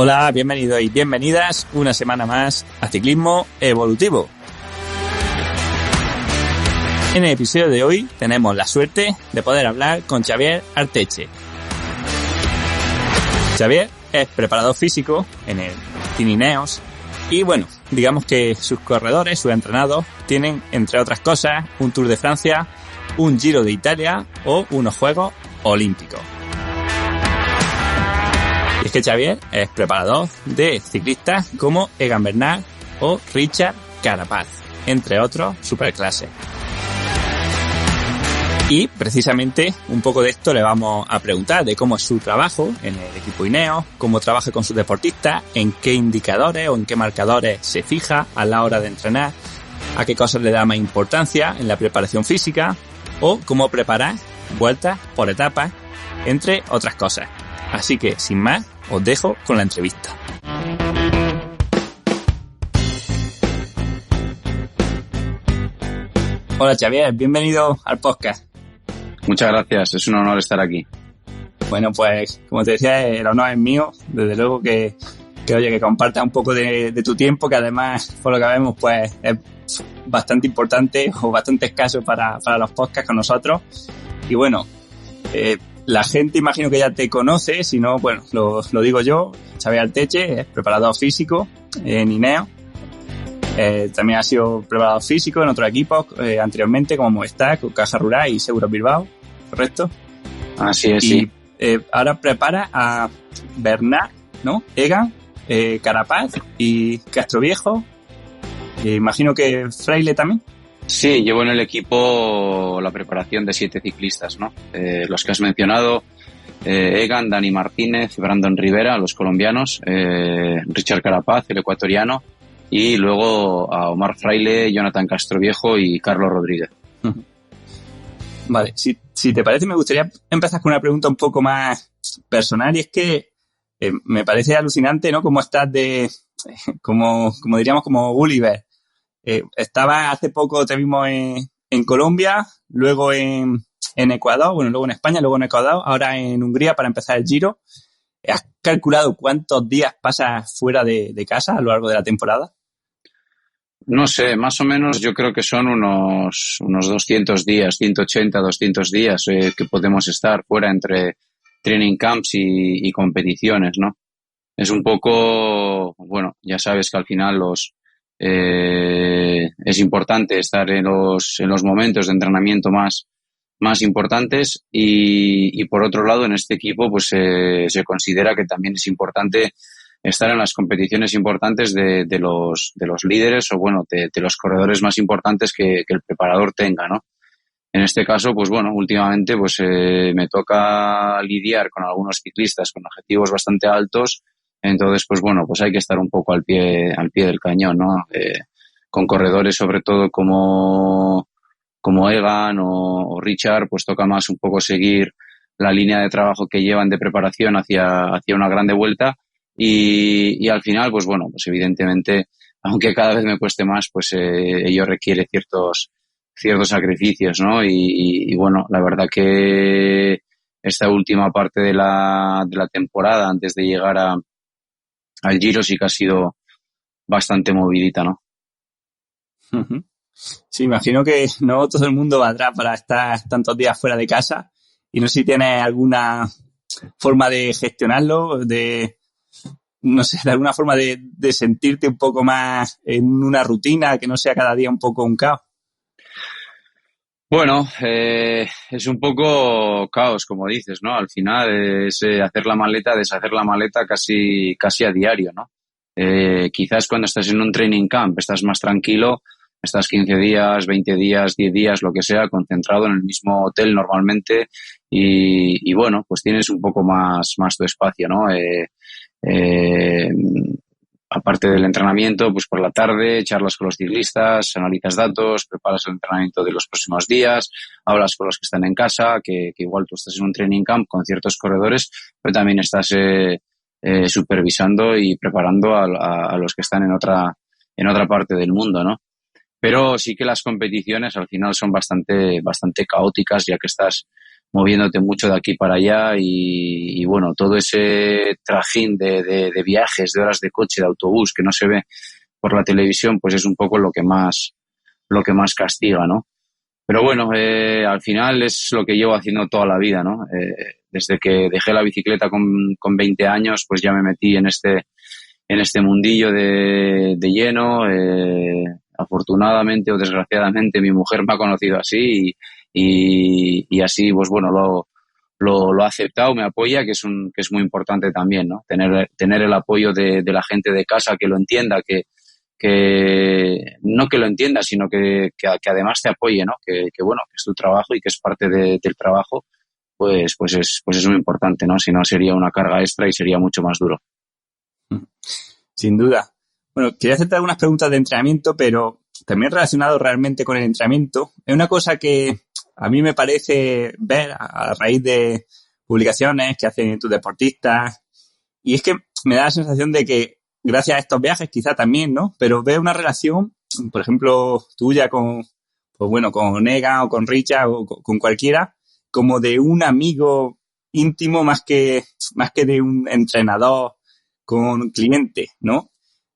Hola, bienvenidos y bienvenidas una semana más a Ciclismo Evolutivo. En el episodio de hoy tenemos la suerte de poder hablar con Xavier Arteche. Xavier es preparador físico en el Team Ineos y bueno, digamos que sus corredores, sus entrenados, tienen entre otras cosas un Tour de Francia, un Giro de Italia o unos Juegos Olímpicos. Y es que Xavier es preparador de ciclistas como Egan Bernal o Richard Carapaz, entre otros superclases. Y precisamente un poco de esto le vamos a preguntar, de cómo es su trabajo en el equipo Ineos, cómo trabaja con sus deportistas, en qué indicadores o en qué marcadores se fija a la hora de entrenar, a qué cosas le da más importancia en la preparación física o cómo preparar vueltas por etapas, entre otras cosas. Así que, sin más, os dejo con la entrevista. Hola Xavier, bienvenido al podcast. Muchas gracias, es un honor estar aquí. Bueno, pues, como te decía, el honor es mío. Desde luego que oye, que compartas un poco de tu tiempo, que además, por lo que vemos, pues, es bastante importante o bastante escaso para los podcasts con nosotros. Y bueno, la gente imagino que ya te conoce, si no, bueno, lo digo yo. Xavier Arteche es preparador físico en Ineos. También ha sido preparador físico en otros equipos anteriormente, como Movistar, Caja Rural y Seguros Bilbao, ¿correcto? Así es, y, sí. Ahora prepara a Bernal, ¿no? Egan, Carapaz y Castroviejo. Imagino que Fraile también. Sí, llevo en el equipo la preparación de 7 ciclistas, ¿no? Los que has mencionado, Egan, Dani Martínez, Brandon Rivera, los colombianos, Richard Carapaz, el ecuatoriano, y luego a Omar Fraile, Jonathan Castroviejo y Carlos Rodríguez. Vale, si te parece, me gustaría empezar con una pregunta un poco más personal, y es que me parece alucinante, ¿no? Cómo estás como diríamos, como Gulliver. Estaba hace poco, te vimos en Colombia, luego en Ecuador, bueno, luego en España, luego en Ecuador, ahora en Hungría para empezar el Giro. ¿Has calculado cuántos días pasas fuera de casa a lo largo de la temporada? No sé, más o menos yo creo que son unos 200 días, 180, 200 días que podemos estar fuera entre training camps y competiciones, ¿no? Es un poco, bueno, ya sabes que al final es importante estar en los momentos de entrenamiento más importantes y por otro lado en este equipo pues se considera que también es importante estar en las competiciones importantes de los líderes o bueno de los corredores más importantes que el preparador tenga, ¿no? En este caso, pues bueno, últimamente pues me toca lidiar con algunos ciclistas con objetivos bastante altos. Entonces, pues bueno, pues hay que estar un poco al pie del cañón, ¿no? Con corredores sobre todo como Egan o Richard, pues toca más un poco seguir la línea de trabajo que llevan de preparación hacia una grande vuelta y al final, pues bueno, pues evidentemente, aunque cada vez me cueste más, pues ello requiere ciertos sacrificios, ¿no? Y bueno, la verdad que esta última parte de la temporada, antes de llegar al Giro, sí que ha sido bastante movidita, ¿no? Uh-huh. Sí, imagino que no todo el mundo valdrá para estar tantos días fuera de casa y no sé si tienes alguna forma de gestionarlo, no sé, de alguna forma de sentirte un poco más en una rutina, que no sea cada día un poco un caos. Bueno, es un poco caos, como dices, ¿no? Al final es hacer la maleta, deshacer la maleta casi a diario, ¿no? Quizás cuando estás en un training camp estás más tranquilo, estás 15 días, 20 días, 10 días, lo que sea, concentrado en el mismo hotel normalmente y bueno, pues tienes un poco más tu espacio, ¿no? Aparte del entrenamiento, pues por la tarde charlas con los ciclistas, analizas datos, preparas el entrenamiento de los próximos días, hablas con los que están en casa, que igual tú estás en un training camp con ciertos corredores, pero también estás supervisando y preparando a los que están en otra parte del mundo, ¿no? Pero sí que las competiciones al final son bastante caóticas, ya que estás moviéndote mucho de aquí para allá y bueno, todo ese trajín de viajes, de horas de coche, de autobús que no se ve por la televisión, pues es un poco lo que más castiga, ¿no? Pero bueno, al final es lo que llevo haciendo toda la vida, ¿no? Desde que dejé la bicicleta con 20 años, pues ya me metí en este mundillo de lleno. Afortunadamente o desgraciadamente mi mujer me ha conocido así y así, pues bueno, lo ha aceptado, me apoya, que es muy importante también, ¿no? Tener el apoyo de la gente de casa que lo entienda, que no que lo entienda, sino que además te apoye, ¿no? Que bueno, que es tu trabajo y que es parte del trabajo, pues es muy importante, ¿no? Si no sería una carga extra y sería mucho más duro. Sin duda. Bueno, quería hacerte algunas preguntas de entrenamiento, pero también relacionado realmente con el entrenamiento. Es una cosa que a mí me parece ver a raíz de publicaciones que hacen tus deportistas, y es que me da la sensación de que gracias a estos viajes quizá también, ¿no? Pero veo una relación, por ejemplo, tuya con, pues bueno, con Egan o con Richard o con cualquiera, como de un amigo íntimo más que de un entrenador con un cliente, ¿no?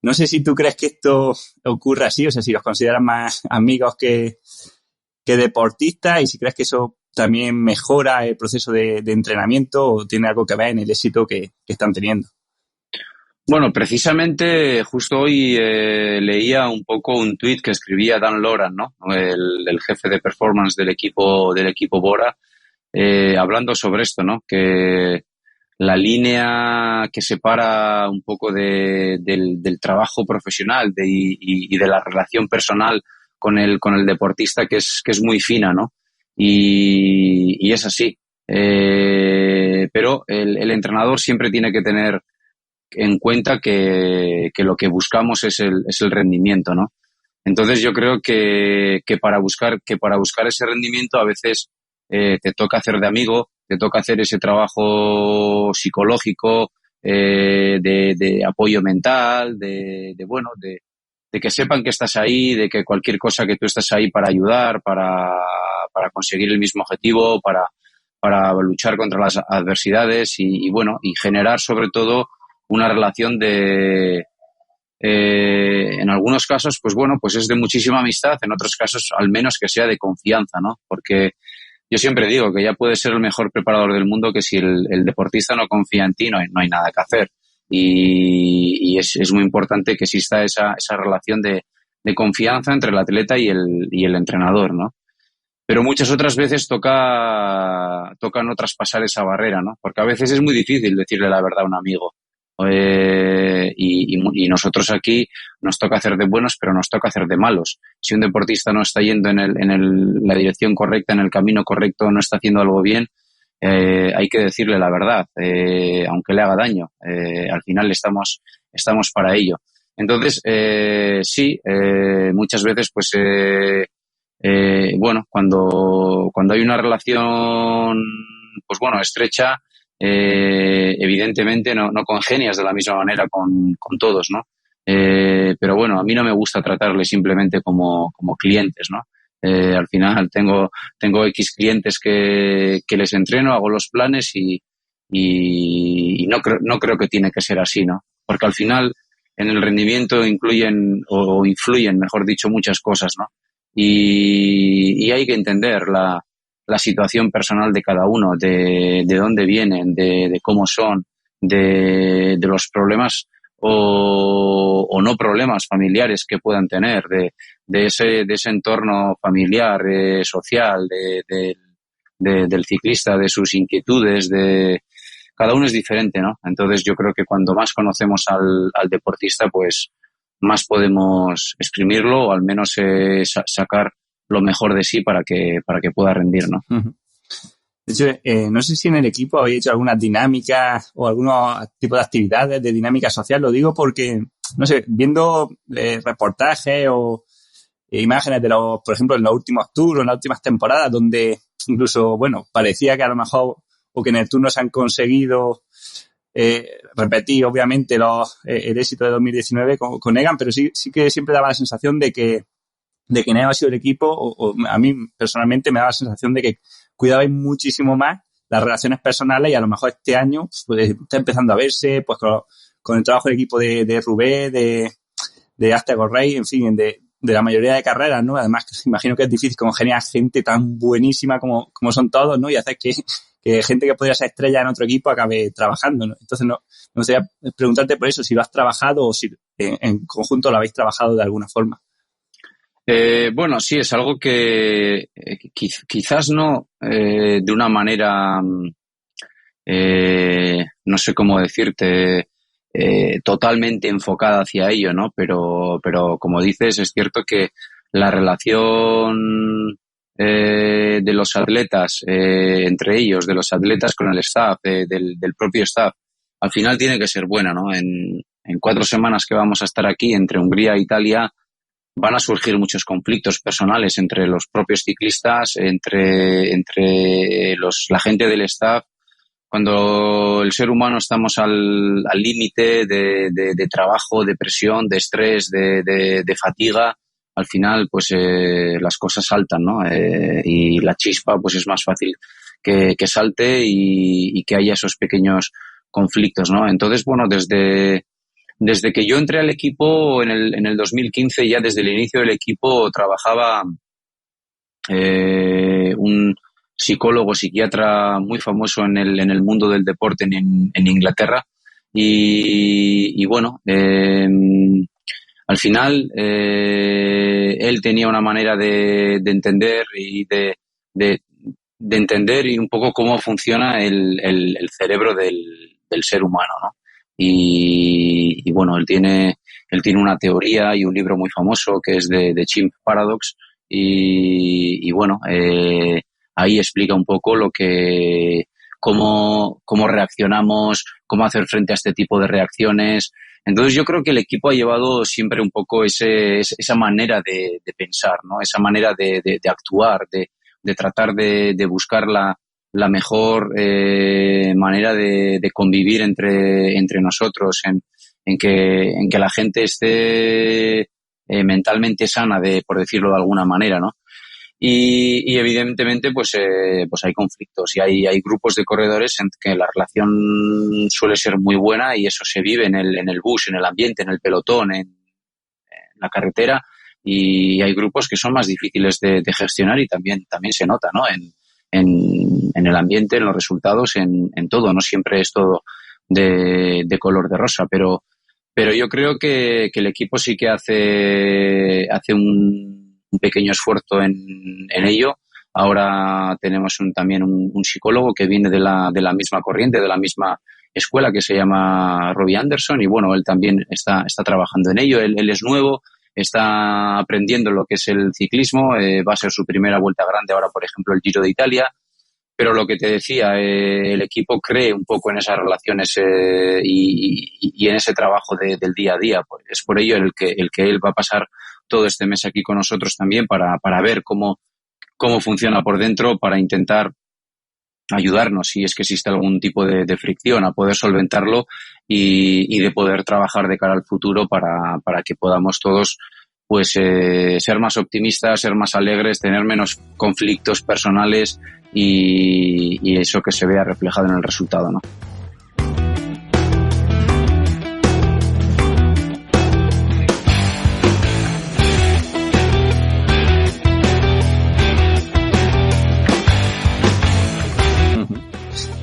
No sé si tú crees que esto ocurre así, o sea, si los consideras más amigos que deportistas, y si crees que eso también mejora el proceso de entrenamiento o tiene algo que ver en el éxito que están teniendo. Bueno, precisamente justo hoy leía un poco un tuit que escribía Dan Loran, ¿no? El jefe de performance del equipo Bora, hablando sobre esto, ¿no? Que la línea que separa un poco del trabajo profesional y de la relación personal con el deportista, que es muy fina, ¿no? Y es así. Pero el entrenador siempre tiene que tener en cuenta que lo que buscamos es el rendimiento, ¿no? Entonces yo creo que para buscar ese rendimiento a veces te toca hacer de amigo, te toca hacer ese trabajo psicológico, de apoyo mental, de que sepan que estás ahí, de que cualquier cosa que tú estás ahí para ayudar, para conseguir el mismo objetivo, para luchar contra las adversidades y bueno, y generar sobre todo una relación en algunos casos, pues bueno, pues es de muchísima amistad, en otros casos al menos que sea de confianza, ¿no? Porque yo siempre digo que ya puedes ser el mejor preparador del mundo, que si el deportista no confía en ti no hay nada que hacer. Y es muy importante que exista esa relación de confianza entre el atleta y el entrenador, ¿no? Pero muchas otras veces toca no traspasar esa barrera, ¿no? Porque a veces es muy difícil decirle la verdad a un amigo. Y nosotros aquí nos toca hacer de buenos, pero nos toca hacer de malos. Si un deportista no está yendo en la dirección correcta, en el camino correcto, no está haciendo algo bien, hay que decirle la verdad, aunque le haga daño. Al final estamos para ello. Entonces, sí, muchas veces, pues, bueno, cuando hay una relación, pues bueno, estrecha, evidentemente no congenias de la misma manera con todos, ¿no? Pero bueno, a mí no me gusta tratarles simplemente como clientes, ¿no? Al final tengo X clientes que les entreno, hago los planes y no creo que tiene que ser así, ¿no? Porque al final en el rendimiento influyen, mejor dicho, muchas cosas, ¿no? Y hay que entender la situación personal de cada uno, de dónde vienen, de cómo son, de los problemas o no problemas familiares que puedan tener, de ese entorno familiar, social, del ciclista, de sus inquietudes, cada uno es diferente, ¿no? Entonces yo creo que cuando más conocemos al deportista, pues más podemos exprimirlo o al menos sacar lo mejor de sí para que pueda rendir, ¿no? Uh-huh. De hecho, no sé si en el equipo habéis hecho algunas dinámicas o algunos tipos de actividades de dinámica social. Lo digo porque, no sé, viendo reportajes o imágenes de por ejemplo, en los últimos tours o en las últimas temporadas, donde incluso, bueno, parecía que a lo mejor o que en el tour no se han conseguido repetir, obviamente, el éxito de 2019 con Egan, pero sí que siempre daba la sensación de que no ha sido el equipo, o a mí personalmente me daba la sensación de que cuidabais muchísimo más las relaciones personales y a lo mejor este año pues, está empezando a verse pues con el trabajo del equipo de Rubé, de Astego Rey, en fin, de la mayoría de carreras, ¿no? Además, imagino que es difícil congeniar gente tan buenísima como son todos, ¿no? Y hacer que gente que podría ser estrella en otro equipo acabe trabajando, ¿no? Entonces, no me gustaría preguntarte por eso, si lo has trabajado o si en conjunto lo habéis trabajado de alguna forma. Bueno, sí, es algo que quizás no de una manera, no sé cómo decirte, totalmente enfocada hacia ello, ¿no? Pero como dices, es cierto que la relación de los atletas entre ellos, de los atletas con el staff, del propio staff, al final tiene que ser buena, ¿no? En 4 semanas que vamos a estar aquí entre Hungría e Italia van a surgir muchos conflictos personales entre los propios ciclistas, entre la gente del staff. Cuando el ser humano estamos al límite de trabajo, de presión, de estrés, de fatiga, al final pues las cosas saltan, ¿no? Y la chispa pues es más fácil que salte y que haya esos pequeños conflictos, ¿no? Entonces, bueno, desde que yo entré al equipo en el 2015, ya desde el inicio del equipo trabajaba un psicólogo, psiquiatra muy famoso en el mundo del deporte en Inglaterra. Y bueno, al final él tenía una manera de entender y de entender y un poco cómo funciona el cerebro del ser humano, ¿no? Y bueno, él tiene una teoría y un libro muy famoso que es de Chimp Paradox y bueno, ahí explica un poco cómo reaccionamos, cómo hacer frente a este tipo de reacciones. Entonces yo creo que el equipo ha llevado siempre un poco esa manera de pensar, ¿no? Esa manera de actuar, de tratar de buscar la mejor manera de convivir entre nosotros, en que la gente esté mentalmente sana, por decirlo de alguna manera, ¿no? Y evidentemente pues hay conflictos y hay grupos de corredores en que la relación suele ser muy buena y eso se vive en el bus, en el ambiente, en el pelotón, en la carretera, y hay grupos que son más difíciles de gestionar y también se nota, ¿no? En el ambiente, en los resultados, en todo. No siempre es todo de color de rosa, pero yo creo que el equipo sí que hace un pequeño esfuerzo en ello. Ahora tenemos también un psicólogo que viene de la misma corriente, de la misma escuela, que se llama Robbie Anderson, y bueno, él también está trabajando en ello. Él es nuevo, está aprendiendo lo que es el ciclismo, va a ser su primera vuelta grande ahora, por ejemplo, el Giro de Italia, pero lo que te decía, el equipo cree un poco en esas relaciones y en ese trabajo del día a día. Pues es por ello el que él va a pasar todo este mes aquí con nosotros también para ver cómo funciona por dentro, para intentar ayudarnos si es que existe algún tipo de fricción, a poder solventarlo y de poder trabajar de cara al futuro para que podamos todos pues ser más optimistas, ser más alegres, tener menos conflictos personales y eso que se vea reflejado en el resultado, ¿no?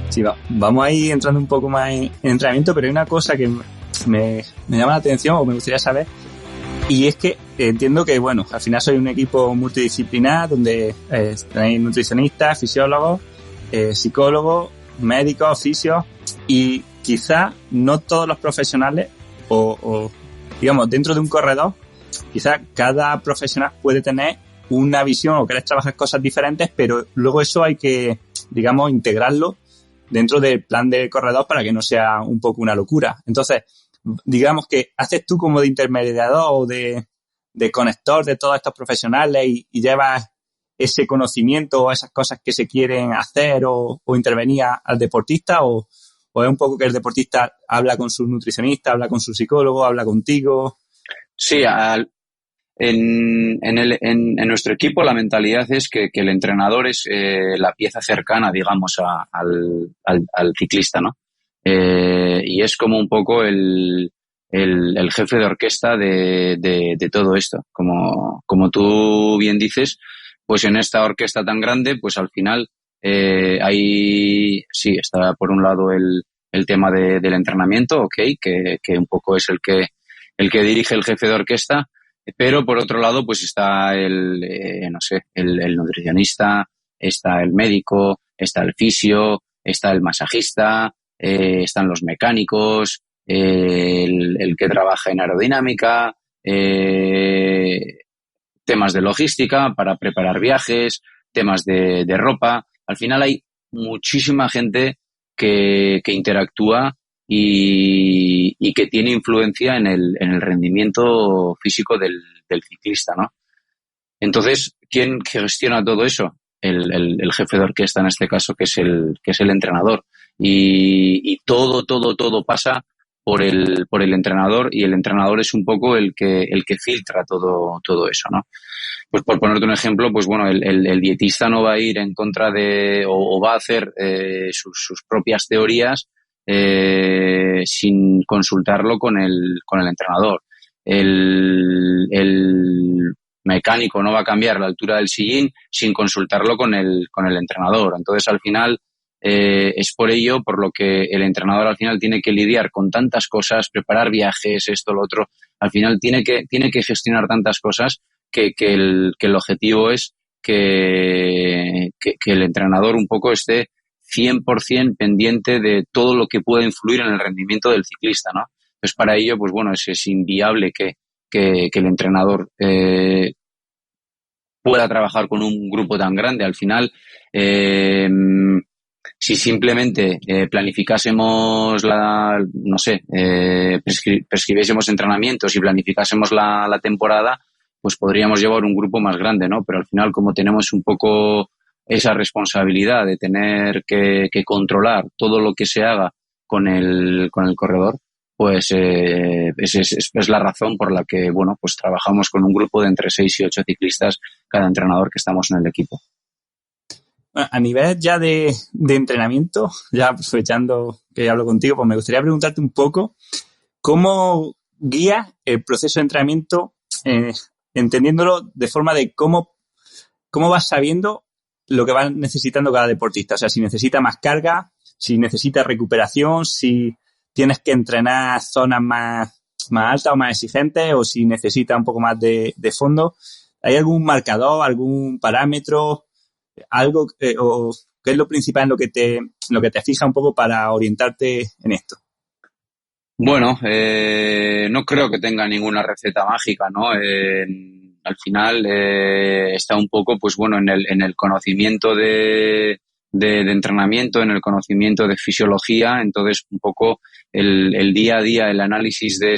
Sí, vamos a ir entrando un poco más en entrenamiento, pero hay una cosa que me llama la atención o me gustaría saber, y es que entiendo que, bueno, al final soy un equipo multidisciplinar donde tenéis nutricionistas, fisiólogos, psicólogos, médicos, fisios, y quizá no todos los profesionales o digamos, dentro de un corredor, quizá cada profesional puede tener una visión o querer trabajar cosas diferentes, pero luego eso hay que, digamos, integrarlo dentro del plan del corredor para que no sea un poco una locura. Entonces, digamos que haces tú como de intermediador o de conector de todos estos profesionales y llevas ese conocimiento o esas cosas que se quieren hacer o intervenir al deportista, o es un poco que el deportista habla con su nutricionista, habla con su psicólogo, habla contigo. Sí, en nuestro equipo la mentalidad es que el entrenador es la pieza cercana, digamos, al ciclista, ¿no? Y es como un poco el jefe de orquesta de todo esto. Como tú bien dices, pues en esta orquesta tan grande, pues al final sí, está por un lado el tema del entrenamiento, ok, que un poco es el que dirige el jefe de orquesta, pero por otro lado, pues está no sé, el nutricionista, está el médico, está el fisio, está el masajista, están los mecánicos, el que trabaja en aerodinámica, temas de logística para preparar viajes, temas de ropa. Al final hay muchísima gente que interactúa y que tiene influencia en el rendimiento físico del ciclista, ¿no? Entonces, ¿quién gestiona todo eso? El jefe de orquesta, en este caso, que es el entrenador. Y todo pasa por el entrenador, y el entrenador es un poco el que filtra todo eso, ¿no? Pues por ponerte un ejemplo, pues bueno, el dietista no va a ir en contra o va a hacer sus propias teorías sin consultarlo con el entrenador. El mecánico no va a cambiar la altura del sillín sin consultarlo con el entrenador. Entonces, al final, es por ello por lo que el entrenador al final tiene que lidiar con tantas cosas, preparar viajes, esto, lo otro. Al final tiene que gestionar tantas cosas que el objetivo es que el entrenador un poco esté 100% pendiente de todo lo que pueda influir en el rendimiento del ciclista, ¿no? Pues para ello, pues bueno, es inviable que el entrenador pueda trabajar con un grupo tan grande. Al final, si simplemente planificásemos no sé, prescribiésemos entrenamientos y planificásemos la temporada, pues podríamos llevar un grupo más grande, ¿no? Pero al final, como tenemos un poco esa responsabilidad de tener que controlar todo lo que se haga con el corredor, pues es la razón por la que, bueno, pues trabajamos con un grupo de entre 6 y 8 ciclistas cada entrenador que estamos en el equipo. A nivel ya de entrenamiento, ya aprovechando que hablo contigo, pues me gustaría preguntarte un poco cómo guías el proceso de entrenamiento, entendiéndolo de forma de cómo vas sabiendo lo que va necesitando cada deportista. O sea, si necesita más carga, si necesita recuperación, si tienes que entrenar zonas más altas o más exigentes, o si necesita un poco más de fondo. ¿Hay algún marcador, algún parámetro, algo o qué es lo principal en lo que te fija un poco para orientarte en esto? Bueno, no creo que tenga ninguna receta mágica, ¿no? Al final está un poco, pues bueno, en el conocimiento de entrenamiento, en el conocimiento de fisiología. Entonces, un poco el día a día, el análisis de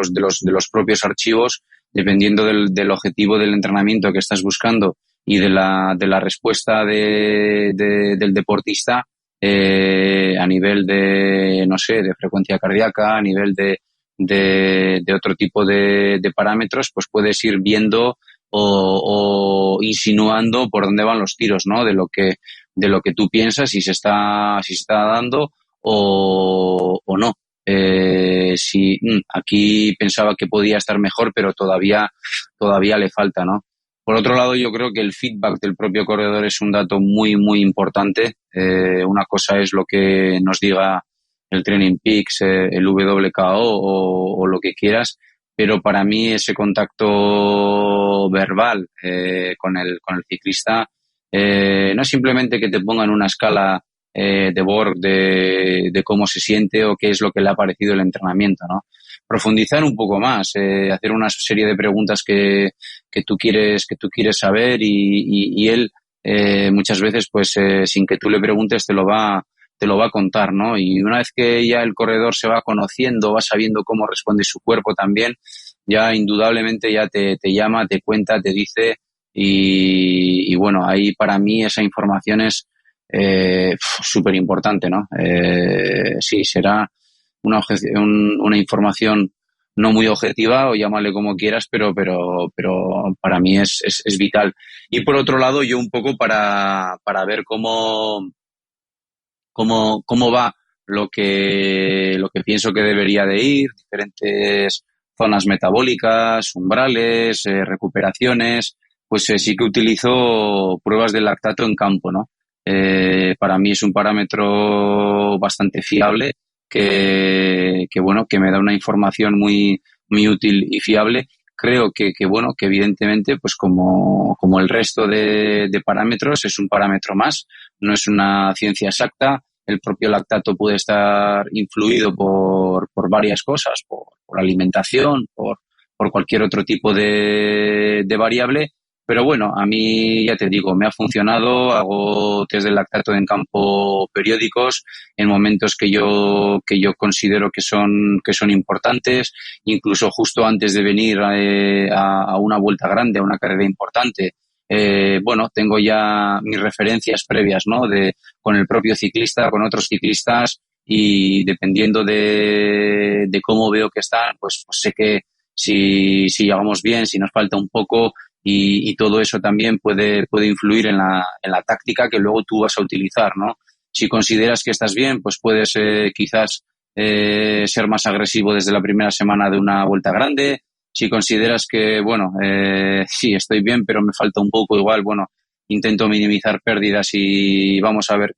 los propios archivos, dependiendo del objetivo del entrenamiento que estás buscando y de la respuesta del deportista, a nivel de, no sé, de frecuencia cardíaca, a nivel de otro tipo de parámetros, pues puedes ir viendo o insinuando por dónde van los tiros, ¿no? De lo que tú piensas, si se está dando o no. Si aquí pensaba que podía estar mejor, pero todavía le falta, ¿no? Por otro lado, yo creo que el feedback del propio corredor es un dato muy, muy importante. Una cosa es lo que nos diga el Training Peaks, el WKO o lo que quieras, pero para mí ese contacto verbal con el ciclista no es simplemente que te pongan una escala de Borg de cómo se siente o qué es lo que le ha parecido el entrenamiento, ¿no? Profundizar un poco más, hacer una serie de preguntas que tú quieres saber y él muchas veces pues sin que tú le preguntes te lo va a contar, ¿no? Y una vez que ya el corredor se va conociendo, va sabiendo cómo responde su cuerpo también, ya indudablemente ya te llama, te cuenta, te dice y bueno, ahí para mí esa información es súper importante, ¿no? Sí, será una información no muy objetiva, o llámale como quieras, pero para mí es vital. Y por otro lado, yo un poco para ver cómo va lo que pienso que debería de ir, diferentes zonas metabólicas, umbrales, recuperaciones, pues sí que utilizo pruebas de lactato en campo, ¿no? Para mí es un parámetro bastante fiable que bueno, que me da una información muy útil y fiable. Creo que bueno, que evidentemente, pues como el resto de parámetros, es un parámetro más, no es una ciencia exacta. El propio lactato puede estar influido por varias cosas, por alimentación, por cualquier otro tipo de variable. Pero bueno, a mí, ya te digo, me ha funcionado. Hago test de lactato en campo periódicos en momentos que yo considero que son importantes, incluso justo antes de venir a una vuelta grande, a una carrera importante. Bueno, tengo ya mis referencias previas, ¿no? Con el propio ciclista, con otros ciclistas, y dependiendo de cómo veo que están, pues sé que si llegamos bien, si nos falta un poco, y todo eso también puede influir en la táctica que luego tú vas a utilizar, ¿no? Si consideras que estás bien, pues puedes quizás ser más agresivo desde la primera semana de una vuelta grande. Si consideras que, bueno, sí, estoy bien, pero me falta un poco, igual, bueno, intento minimizar pérdidas y vamos a ver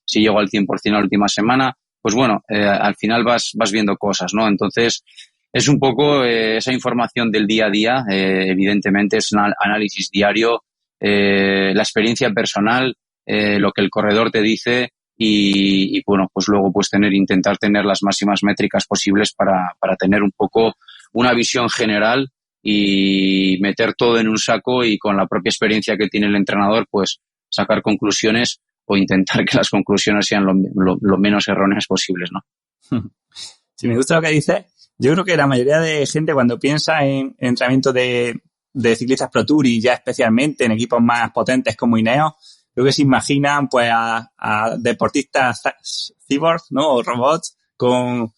si llego al 100% la última semana. Pues bueno, al final vas viendo cosas, ¿no? Entonces, es un poco esa información del día a día, evidentemente es un análisis diario, la experiencia personal, lo que el corredor te dice y bueno, pues luego pues intentar tener las máximas métricas posibles para tener un poco una visión general y meter todo en un saco, y con la propia experiencia que tiene el entrenador, pues sacar conclusiones o intentar que las conclusiones sean lo menos erróneas posibles, ¿no? Si me gusta lo que dices, yo creo que la mayoría de gente cuando piensa en entrenamiento de ciclistas Pro Tour, y ya especialmente en equipos más potentes como Ineos, creo que se imaginan pues a deportistas cyborgs, ¿no? O robots con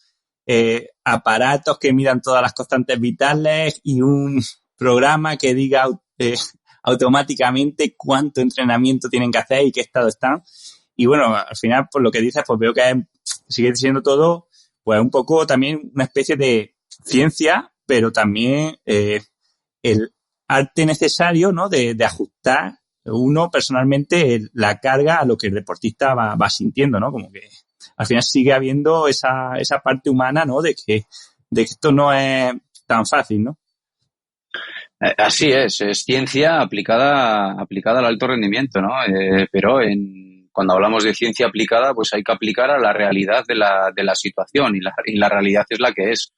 aparatos que midan todas las constantes vitales y un programa que diga automáticamente cuánto entrenamiento tienen que hacer y qué estado están. Y bueno, al final, por lo que dices, pues veo que sigue siendo todo pues un poco también una especie de ciencia, pero también el arte necesario, ¿no? De ajustar uno personalmente la carga a lo que el deportista va sintiendo, ¿no? Como que al final sigue habiendo esa parte humana, ¿no? De que esto no es tan fácil, ¿no? Así es ciencia aplicada al alto rendimiento, ¿no? Pero cuando hablamos de ciencia aplicada, pues hay que aplicar a la realidad de la situación, y la realidad es la que es,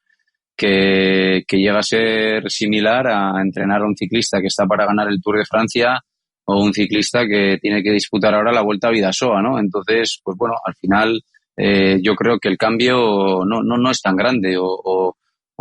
que llega a ser similar a entrenar a un ciclista que está para ganar el Tour de Francia o un ciclista que tiene que disputar ahora la Vuelta a Bidasoa, ¿no? Entonces, pues bueno, al final yo creo que el cambio no es tan grande, o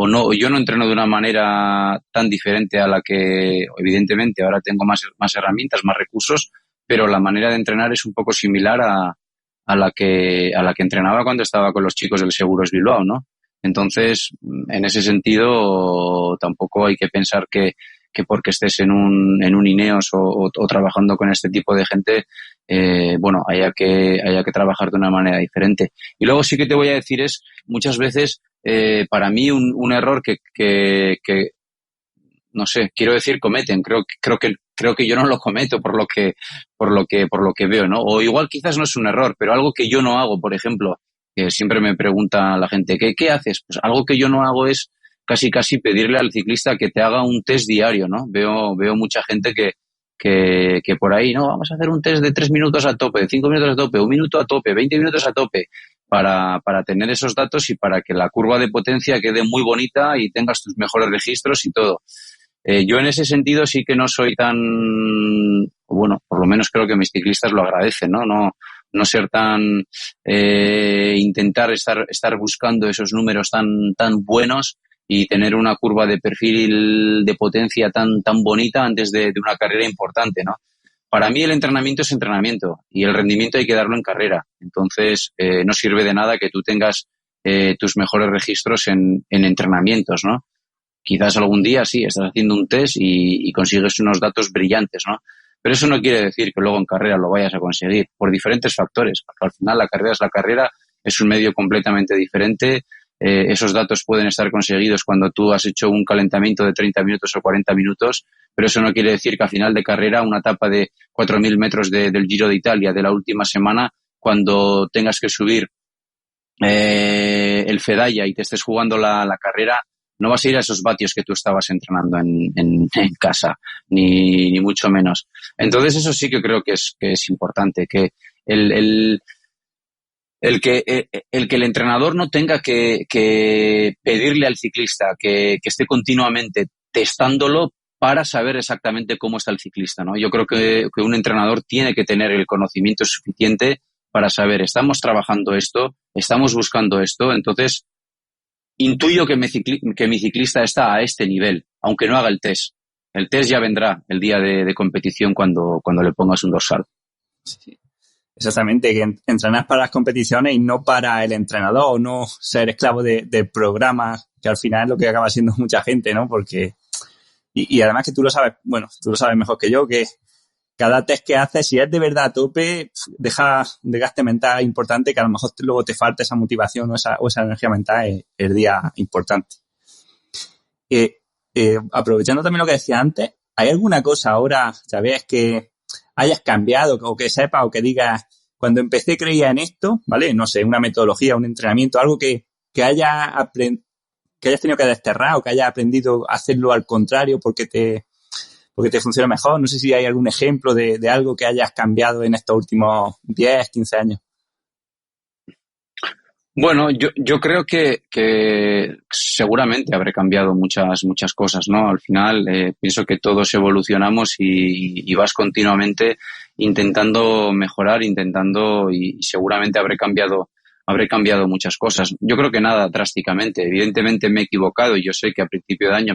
no, yo no entreno de una manera tan diferente a la que, evidentemente, ahora tengo más herramientas, más recursos, pero la manera de entrenar es un poco similar a la que entrenaba cuando estaba con los chicos del Seguros Bilbao, ¿no? Entonces, en ese sentido, tampoco hay que pensar que porque estés en un Ineos o trabajando con este tipo de gente, bueno, haya que trabajar de una manera diferente. Y luego sí que te voy a decir muchas veces, para mí un error que no sé, quiero decir cometen, creo que yo no lo cometo por lo que veo, ¿no? O igual quizás no es un error, pero algo que yo no hago, por ejemplo, que siempre me pregunta la gente, ¿qué haces? Pues algo que yo no hago es casi pedirle al ciclista que te haga un test diario, ¿no? Veo mucha gente que por ahí, no, vamos a hacer un test de 3 minutos a tope, de 5 minutos a tope, 1 minuto a tope, 20 minutos a tope, para tener esos datos y para que la curva de potencia quede muy bonita y tengas tus mejores registros y todo. Yo en ese sentido sí que no soy tan, bueno, por lo menos creo que mis ciclistas lo agradecen, ¿no? No ser tan, intentar estar buscando esos números tan buenos y tener una curva de perfil de potencia tan bonita antes de una carrera importante, ¿no? Para mí el entrenamiento es entrenamiento y el rendimiento hay que darlo en carrera. Entonces, no sirve de nada que tú tengas tus mejores registros en entrenamientos, ¿no? Quizás algún día sí, estás haciendo un test y consigues unos datos brillantes, ¿no? Pero eso no quiere decir que luego en carrera lo vayas a conseguir, por diferentes factores. Porque al final la carrera es la carrera, es un medio completamente diferente. Esos datos pueden estar conseguidos cuando tú has hecho un calentamiento de 30 minutos o 40 minutos, pero eso no quiere decir que al final de carrera, una etapa de 4.000 metros del Giro de Italia de la última semana, cuando tengas que subir el Fedaya y te estés jugando la carrera, no vas a ir a esos vatios que tú estabas entrenando en casa, ni mucho menos. Entonces eso sí que creo que es importante, que el que el entrenador no tenga que pedirle al ciclista que esté continuamente testándolo para saber exactamente cómo está el ciclista, ¿no? Yo creo que un entrenador tiene que tener el conocimiento suficiente para saber, estamos trabajando esto, estamos buscando esto, entonces intuyo que mi ciclista está a este nivel, aunque no haga el test. El test ya vendrá el día de competición cuando le pongas un dorsal. Sí. Exactamente, que entrenar para las competiciones y no para el entrenador, no ser esclavo de programas, que al final es lo que acaba siendo mucha gente, ¿no? Porque, y además que tú lo sabes, bueno, tú lo sabes mejor que yo, que cada test que haces, si es de verdad a tope, deja un desgaste mental importante que a lo mejor luego te falta esa motivación o esa energía mental el día importante. Aprovechando también lo que decía antes, ¿hay alguna cosa ahora, sabes, que hayas cambiado o que sepas o que digas, cuando empecé creía en esto, ¿vale? No sé, una metodología, un entrenamiento, algo que hayas tenido que desterrar o que hayas aprendido a hacerlo al contrario porque te funciona mejor? No sé si hay algún ejemplo de algo que hayas cambiado en estos últimos 10, 15 años. Bueno, yo creo que seguramente habré cambiado muchas cosas, ¿no? Al final pienso que todos evolucionamos y vas continuamente intentando mejorar, y seguramente habré cambiado muchas cosas. Yo creo que nada drásticamente. Evidentemente me he equivocado y yo sé que a principio de año,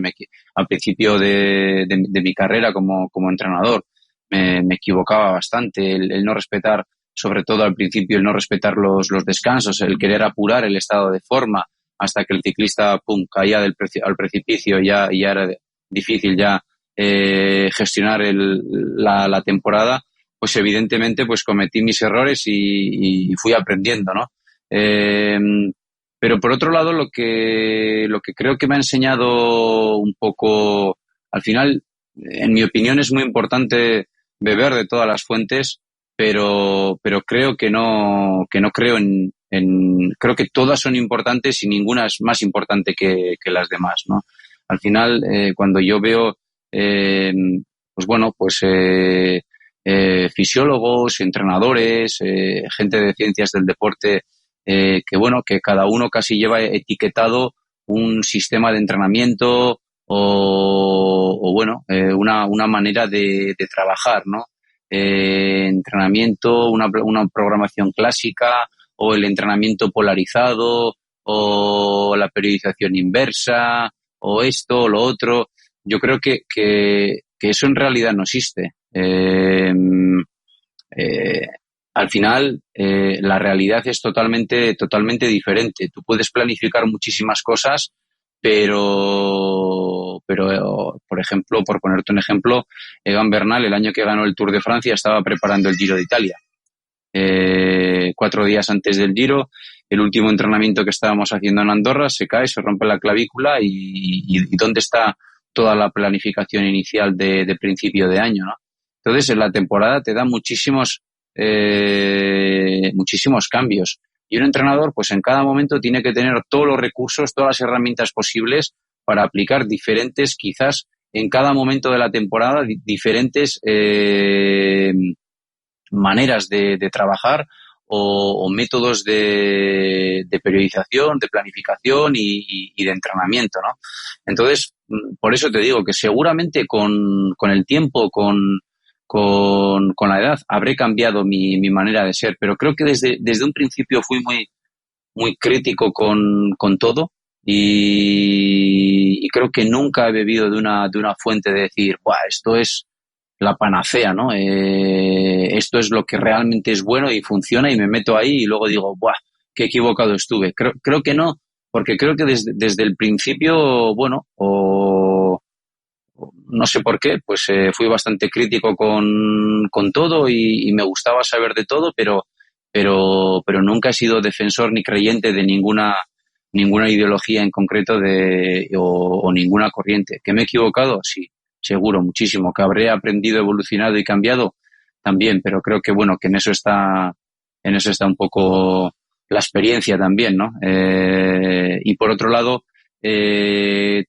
al principio de mi carrera como entrenador, me equivocaba bastante. El no respetar, sobre todo al principio, el no respetar los descansos, el querer apurar el estado de forma hasta que el ciclista caía al precipicio y ya era difícil ya gestionar la temporada, pues evidentemente pues cometí mis errores y fui aprendiendo, ¿no? Pero por otro lado, lo que creo que me ha enseñado un poco, al final, en mi opinión, es muy importante beber de todas las fuentes, pero creo que no creo creo que todas son importantes y ninguna es más importante que las demás, ¿no? Al final, cuando yo veo, fisiólogos, entrenadores, gente de ciencias del deporte, que cada uno casi lleva etiquetado un sistema de entrenamiento una manera de trabajar, ¿no? Entrenamiento, una programación clásica, o el entrenamiento polarizado, o la periodización inversa, o esto o lo otro. Yo creo que eso en realidad no existe. Al final, la realidad es totalmente diferente. Tú puedes planificar muchísimas cosas, pero por ejemplo, por ponerte un ejemplo, Egan Bernal, el año que ganó el Tour de Francia, estaba preparando el Giro de Italia. 4 días antes del Giro, el último entrenamiento que estábamos haciendo en Andorra, se cae, se rompe la clavícula y ¿dónde está toda la planificación inicial de principio de año, ¿no? Entonces, en la temporada te da muchísimos cambios. Y un entrenador, pues en cada momento tiene que tener todos los recursos, todas las herramientas posibles para aplicar diferentes, quizás en cada momento de la temporada, diferentes maneras de trabajar o métodos de periodización, de planificación y de entrenamiento, ¿no? Entonces, por eso te digo que seguramente con el tiempo, con la edad, habré cambiado mi manera de ser, pero creo que desde un principio fui muy crítico con todo y creo que nunca he bebido de una fuente de decir, ¡buah, esto es la panacea, ¿no? Esto es lo que realmente es bueno y funciona, y me meto ahí y luego digo, ¡buah, qué equivocado estuve. Creo que no, porque creo que desde el principio, bueno, o no sé por qué, pues fui bastante crítico con todo y me gustaba saber de todo, pero nunca he sido defensor ni creyente de ninguna ideología en concreto o ninguna corriente. ¿Que me he equivocado? Sí, seguro, muchísimo. ¿Que habré aprendido, evolucionado y cambiado? También, pero creo que bueno, que en eso está un poco la experiencia también, ¿no? Y por otro lado,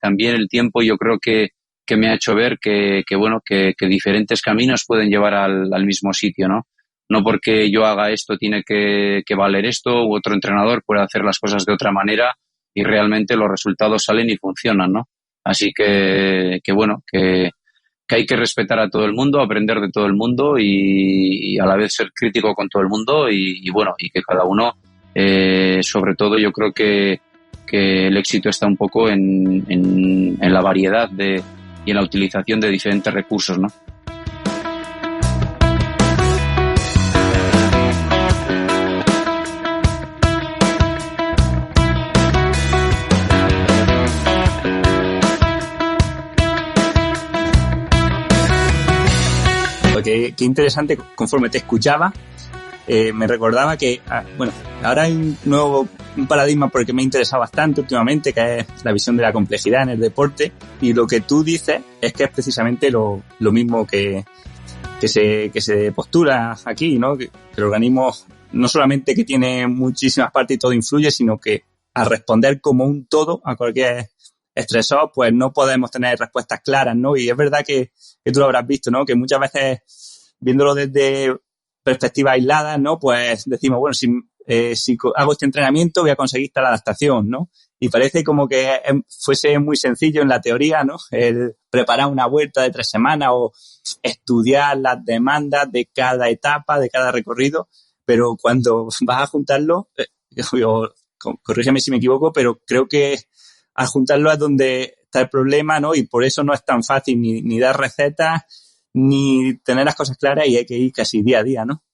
también el tiempo yo creo que me ha hecho ver que bueno, que diferentes caminos pueden llevar al mismo sitio, ¿no? No porque yo haga esto tiene que valer esto, u otro entrenador puede hacer las cosas de otra manera y realmente los resultados salen y funcionan, ¿no? Así que bueno, que hay que respetar a todo el mundo, aprender de todo el mundo y a la vez ser crítico con todo el mundo y bueno, y que cada uno, sobre todo yo creo que el éxito está un poco en la variedad y en la utilización de diferentes recursos, ¿no? Qué interesante, conforme te escuchaba, me recordaba que, bueno, ahora hay un paradigma por el que me ha interesado bastante últimamente, que es la visión de la complejidad en el deporte, y lo que tú dices es que es precisamente lo mismo que se postula aquí, ¿no? Que el organismo no solamente que tiene muchísimas partes y todo influye, sino que al responder como un todo a cualquier estresor, pues no podemos tener respuestas claras, ¿no? Y es verdad que tú lo habrás visto, ¿no? Que muchas veces, viéndolo desde perspectivas aisladas, ¿no? Pues decimos, bueno, si hago este entrenamiento voy a conseguir tal adaptación, ¿no? Y parece como que fuese muy sencillo en la teoría, ¿no? El preparar una vuelta de 3 semanas o estudiar las demandas de cada etapa, de cada recorrido, pero cuando vas a juntarlo, corrígeme si me equivoco, pero creo que al juntarlo es donde está el problema, ¿no? Y por eso no es tan fácil ni dar recetas, ni tener las cosas claras y hay que ir casi día a día, ¿no?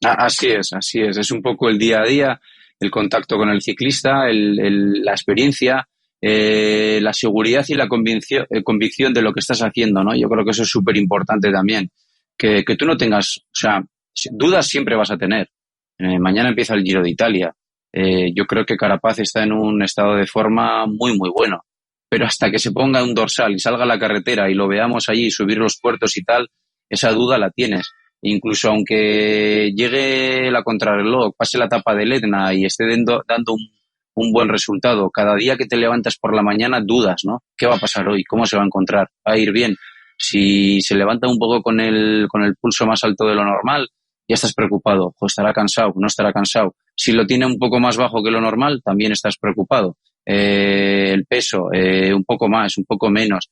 Así es, así es. Es un poco el día a día, el contacto con el ciclista, la experiencia, la seguridad y la convicción de lo que estás haciendo, ¿no? Yo creo que eso es súper importante también. Que tú no tengas, o sea, dudas siempre vas a tener. Mañana empieza el Giro de Italia. Yo creo que Carapaz está en un estado de forma muy, muy bueno. Pero hasta que se ponga un dorsal y salga a la carretera y lo veamos allí, subir los puertos y tal, esa duda la tienes. Incluso aunque llegue la contrarreloj, pase la etapa del Etna y esté dando un buen resultado, cada día que te levantas por la mañana dudas, ¿no? ¿Qué va a pasar hoy? ¿Cómo se va a encontrar? ¿Va a ir bien? Si se levanta un poco con el pulso más alto de lo normal, ya estás preocupado. O estará cansado, no estará cansado. Si lo tiene un poco más bajo que lo normal, también estás preocupado. El peso, un poco más, un poco menos.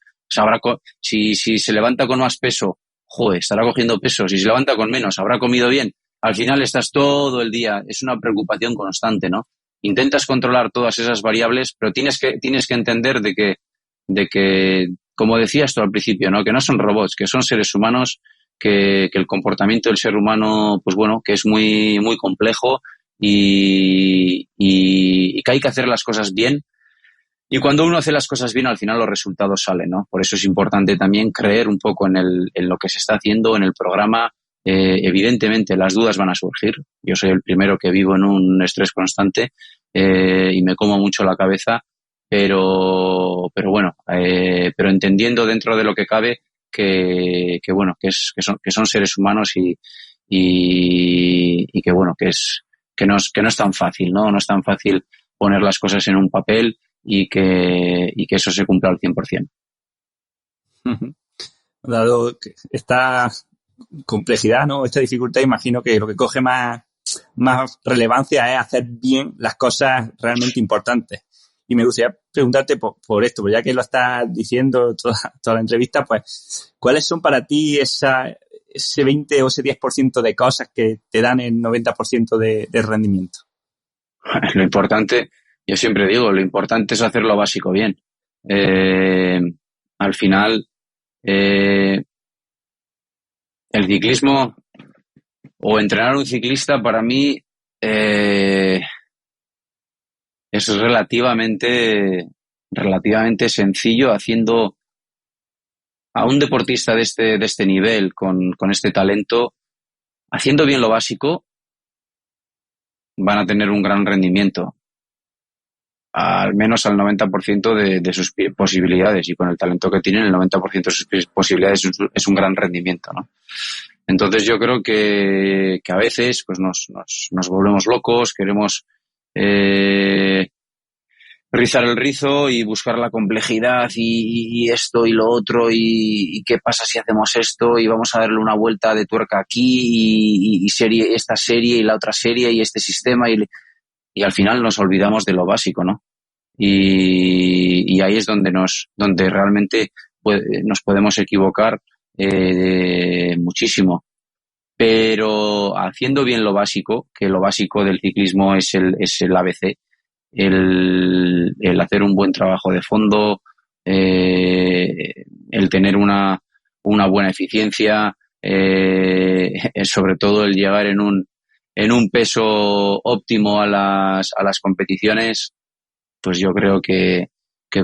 Si se levanta con más peso, joder, estará cogiendo peso. Si se levanta con menos, habrá comido bien. Al final estás todo el día, es una preocupación constante, ¿no? Intentas controlar todas esas variables, pero tienes que entender de que, como decías tú al principio, ¿no? Que no son robots, que son seres humanos, que el comportamiento del ser humano, pues bueno, que es muy, muy complejo y que hay que hacer las cosas bien. Y cuando uno hace las cosas bien, al final los resultados salen, ¿no? Por eso es importante también creer un poco en lo que se está haciendo, en el programa. Evidentemente las dudas van a surgir. Yo soy el primero que vivo en un estrés constante y me como mucho la cabeza, pero bueno, pero entendiendo dentro de lo que cabe que bueno, que son seres humanos y que bueno, que no es tan fácil, ¿no? No es tan fácil poner las cosas en un papel y que eso se cumpla al 100%. Dado esta complejidad, ¿no? Esta dificultad, imagino que lo que coge más relevancia es hacer bien las cosas realmente importantes. Y me gustaría preguntarte por esto, pues ya que lo estás diciendo toda la entrevista, pues, ¿cuáles son para ti ese 20 o ese 10% de cosas que te dan el 90% de rendimiento? Lo importante, yo siempre digo, lo importante es hacer lo básico bien. Al final, el ciclismo, o entrenar a un ciclista para mí es relativamente sencillo, haciendo a un deportista de este nivel, con este talento, haciendo bien lo básico, van a tener un gran rendimiento, al menos al 90% de sus posibilidades, y con el talento que tienen, el 90% de sus posibilidades es un gran rendimiento, ¿no? Entonces yo creo que a veces pues nos volvemos locos, queremos rizar el rizo y buscar la complejidad y esto y lo otro y qué pasa si hacemos esto y vamos a darle una vuelta de tuerca aquí y esta serie y la otra serie y este sistema y al final nos olvidamos de lo básico, ¿no? Y ahí es donde realmente nos podemos equivocar muchísimo. Pero haciendo bien lo básico, que lo básico del ciclismo es el ABC, el hacer un buen trabajo de fondo, el tener una buena eficiencia, sobre todo el llegar en un peso óptimo a las competiciones, pues yo creo que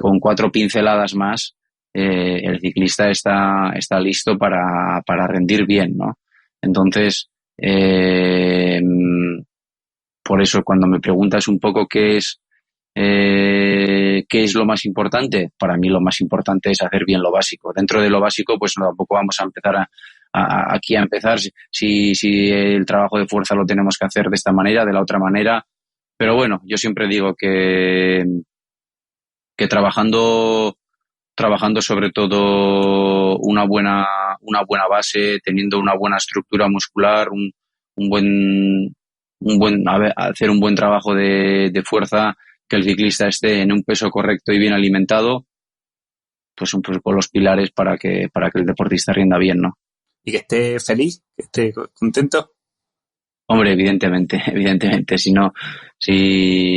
con 4 pinceladas más el ciclista está listo para rendir bien, ¿no? Entonces, por eso cuando me preguntas un poco qué es lo más importante, para mí lo más importante es hacer bien lo básico. Dentro de lo básico, pues tampoco vamos a empezar aquí a empezar si el trabajo de fuerza lo tenemos que hacer de esta manera, de la otra manera. Pero bueno, yo siempre digo que trabajando sobre todo una buena base, teniendo una buena estructura muscular, hacer un buen trabajo de fuerza, que el ciclista esté en un peso correcto y bien alimentado, pues un poco los pilares para que el deportista rinda bien, ¿no? Y que esté feliz, que esté contento. Hombre, evidentemente,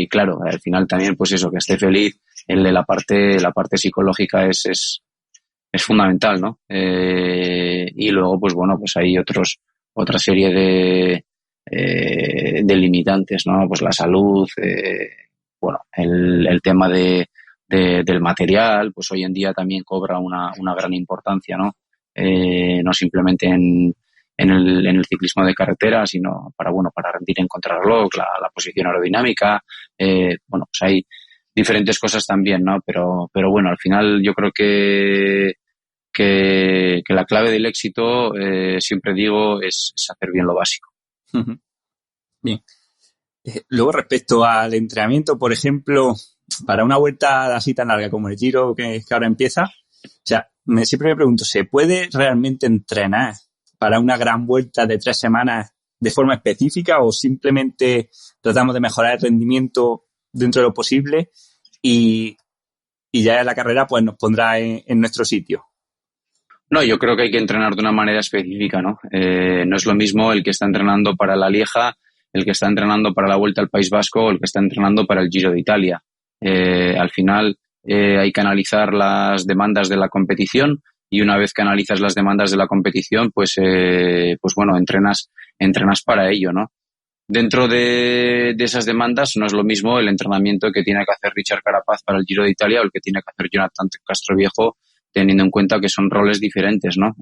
claro, al final también, pues eso, que esté feliz, el de la parte psicológica es fundamental, ¿no? Y luego, pues bueno, pues hay otra serie de limitantes, ¿no? Pues la salud, bueno, el tema del material, pues hoy en día también cobra una gran importancia, ¿no? No simplemente en el ciclismo de carretera, sino para rendir en contrarreloj, la posición aerodinámica, bueno, pues hay diferentes cosas también, ¿no? Pero bueno, al final yo creo que la clave del éxito, siempre digo, es hacer bien lo básico. Bien. Luego, respecto al entrenamiento, por ejemplo, para una vuelta así tan larga como el Giro que ahora empieza, o sea, siempre me pregunto, ¿se puede realmente entrenar para una gran vuelta de 3 semanas de forma específica o simplemente tratamos de mejorar el rendimiento dentro de lo posible y ya la carrera pues nos pondrá en nuestro sitio? No, yo creo que hay que entrenar de una manera específica, ¿no? No es lo mismo el que está entrenando para la Lieja, el que está entrenando para la Vuelta al País Vasco o el que está entrenando para el Giro de Italia. Al final hay que analizar las demandas de la competición y una vez que analizas las demandas de la competición, pues bueno, entrenas para ello, ¿no? Dentro de esas demandas no es lo mismo el entrenamiento que tiene que hacer Richard Carapaz para el Giro de Italia o el que tiene que hacer Jonathan Castroviejo, teniendo en cuenta que son roles diferentes, ¿no?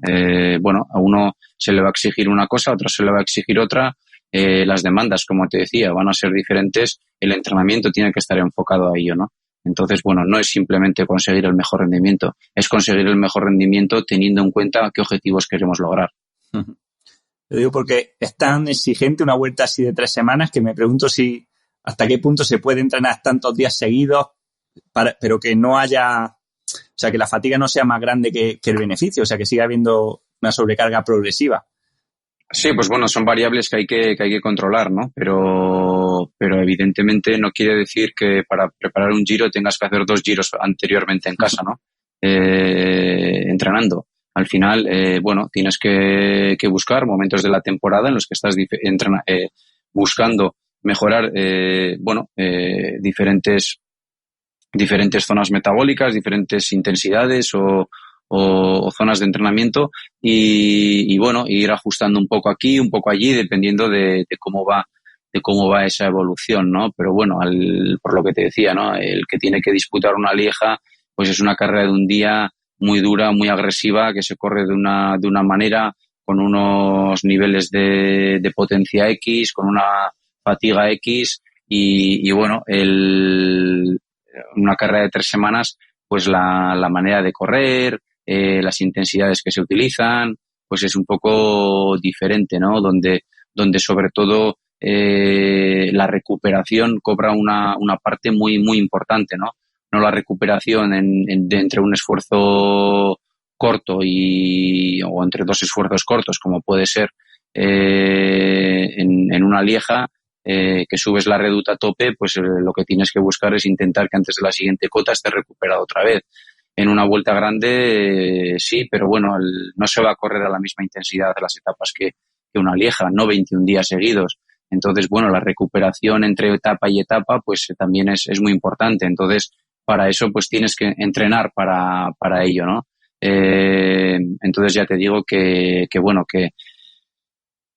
Bueno, a uno se le va a exigir una cosa, a otro se le va a exigir otra. Las demandas, como te decía, van a ser diferentes. El entrenamiento tiene que estar enfocado a ello, ¿no? Entonces, bueno, no es simplemente conseguir el mejor rendimiento, es conseguir el mejor rendimiento teniendo en cuenta qué objetivos queremos lograr. Lo digo porque es tan exigente una vuelta así de 3 semanas que me pregunto si hasta qué punto se puede entrenar tantos días seguidos pero que no haya, o sea, que la fatiga no sea más grande que el beneficio, o sea, que siga habiendo una sobrecarga progresiva. Sí, pues bueno, son variables que hay que controlar, ¿no? Pero evidentemente no quiere decir que para preparar un Giro tengas que hacer 2 giros anteriormente en casa, ¿no? Entrenando. Al final, bueno, tienes que buscar momentos de la temporada en los que estás buscando mejorar, diferentes zonas metabólicas, diferentes intensidades o o zonas de entrenamiento y bueno, ir ajustando un poco aquí, un poco allí, dependiendo de cómo va esa evolución, ¿no? Pero bueno, por lo que te decía, ¿no? El que tiene que disputar una Lieja, pues es una carrera de un día muy dura, muy agresiva, que se corre de una manera, con unos niveles de potencia X, con una fatiga X y bueno, una carrera de 3 semanas, pues la manera de correr, las intensidades que se utilizan, pues es un poco diferente, ¿no? Donde sobre todo la recuperación cobra una parte muy, muy importante, ¿no? No la recuperación entre un esfuerzo corto o entre 2 esfuerzos cortos, como puede ser en una Lieja, que subes la reduta a tope, pues lo que tienes que buscar es intentar que antes de la siguiente cota estés recuperado otra vez. En una vuelta grande, sí, pero bueno, no se va a correr a la misma intensidad de las etapas que una Lieja, no 21 días seguidos. Entonces, bueno, la recuperación entre etapa y etapa, pues también es muy importante. Entonces, para eso, pues tienes que entrenar para ello, ¿no? Entonces ya te digo que bueno, que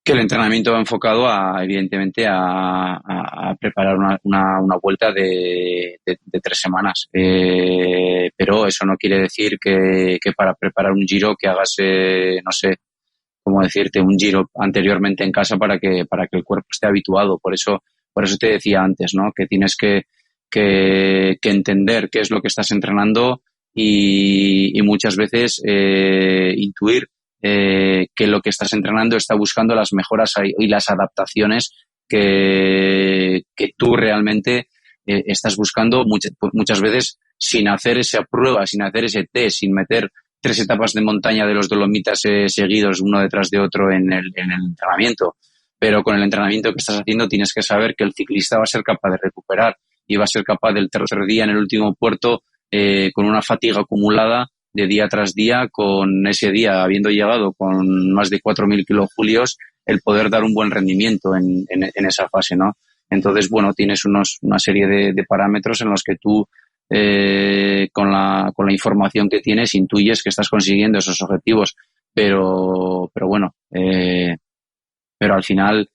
el entrenamiento va enfocado evidentemente a preparar una vuelta de 3 semanas. Pero eso no quiere decir que para preparar un Giro que hagas, no sé, cómo decirte, un Giro anteriormente en casa para que el cuerpo esté habituado. Por eso te decía antes, ¿no? Que tienes que entender qué es lo que estás entrenando y muchas veces intuir que lo que estás entrenando está buscando las mejoras y las adaptaciones que tú realmente estás buscando muchas veces sin hacer esa prueba, sin hacer ese test, sin meter 3 etapas de montaña de los Dolomitas seguidos uno detrás de otro en el entrenamiento. Pero con el entrenamiento que estás haciendo tienes que saber que el ciclista va a ser capaz de recuperar y va a ser capaz del tercer día en el último puerto con una fatiga acumulada de día tras día, con ese día habiendo llegado con más de 4.000 kilojulios, el poder dar un buen rendimiento en esa fase, ¿no? Entonces, bueno, tienes una serie de parámetros en los que tú con la información que tienes intuyes que estás consiguiendo esos objetivos, pero bueno, pero al final,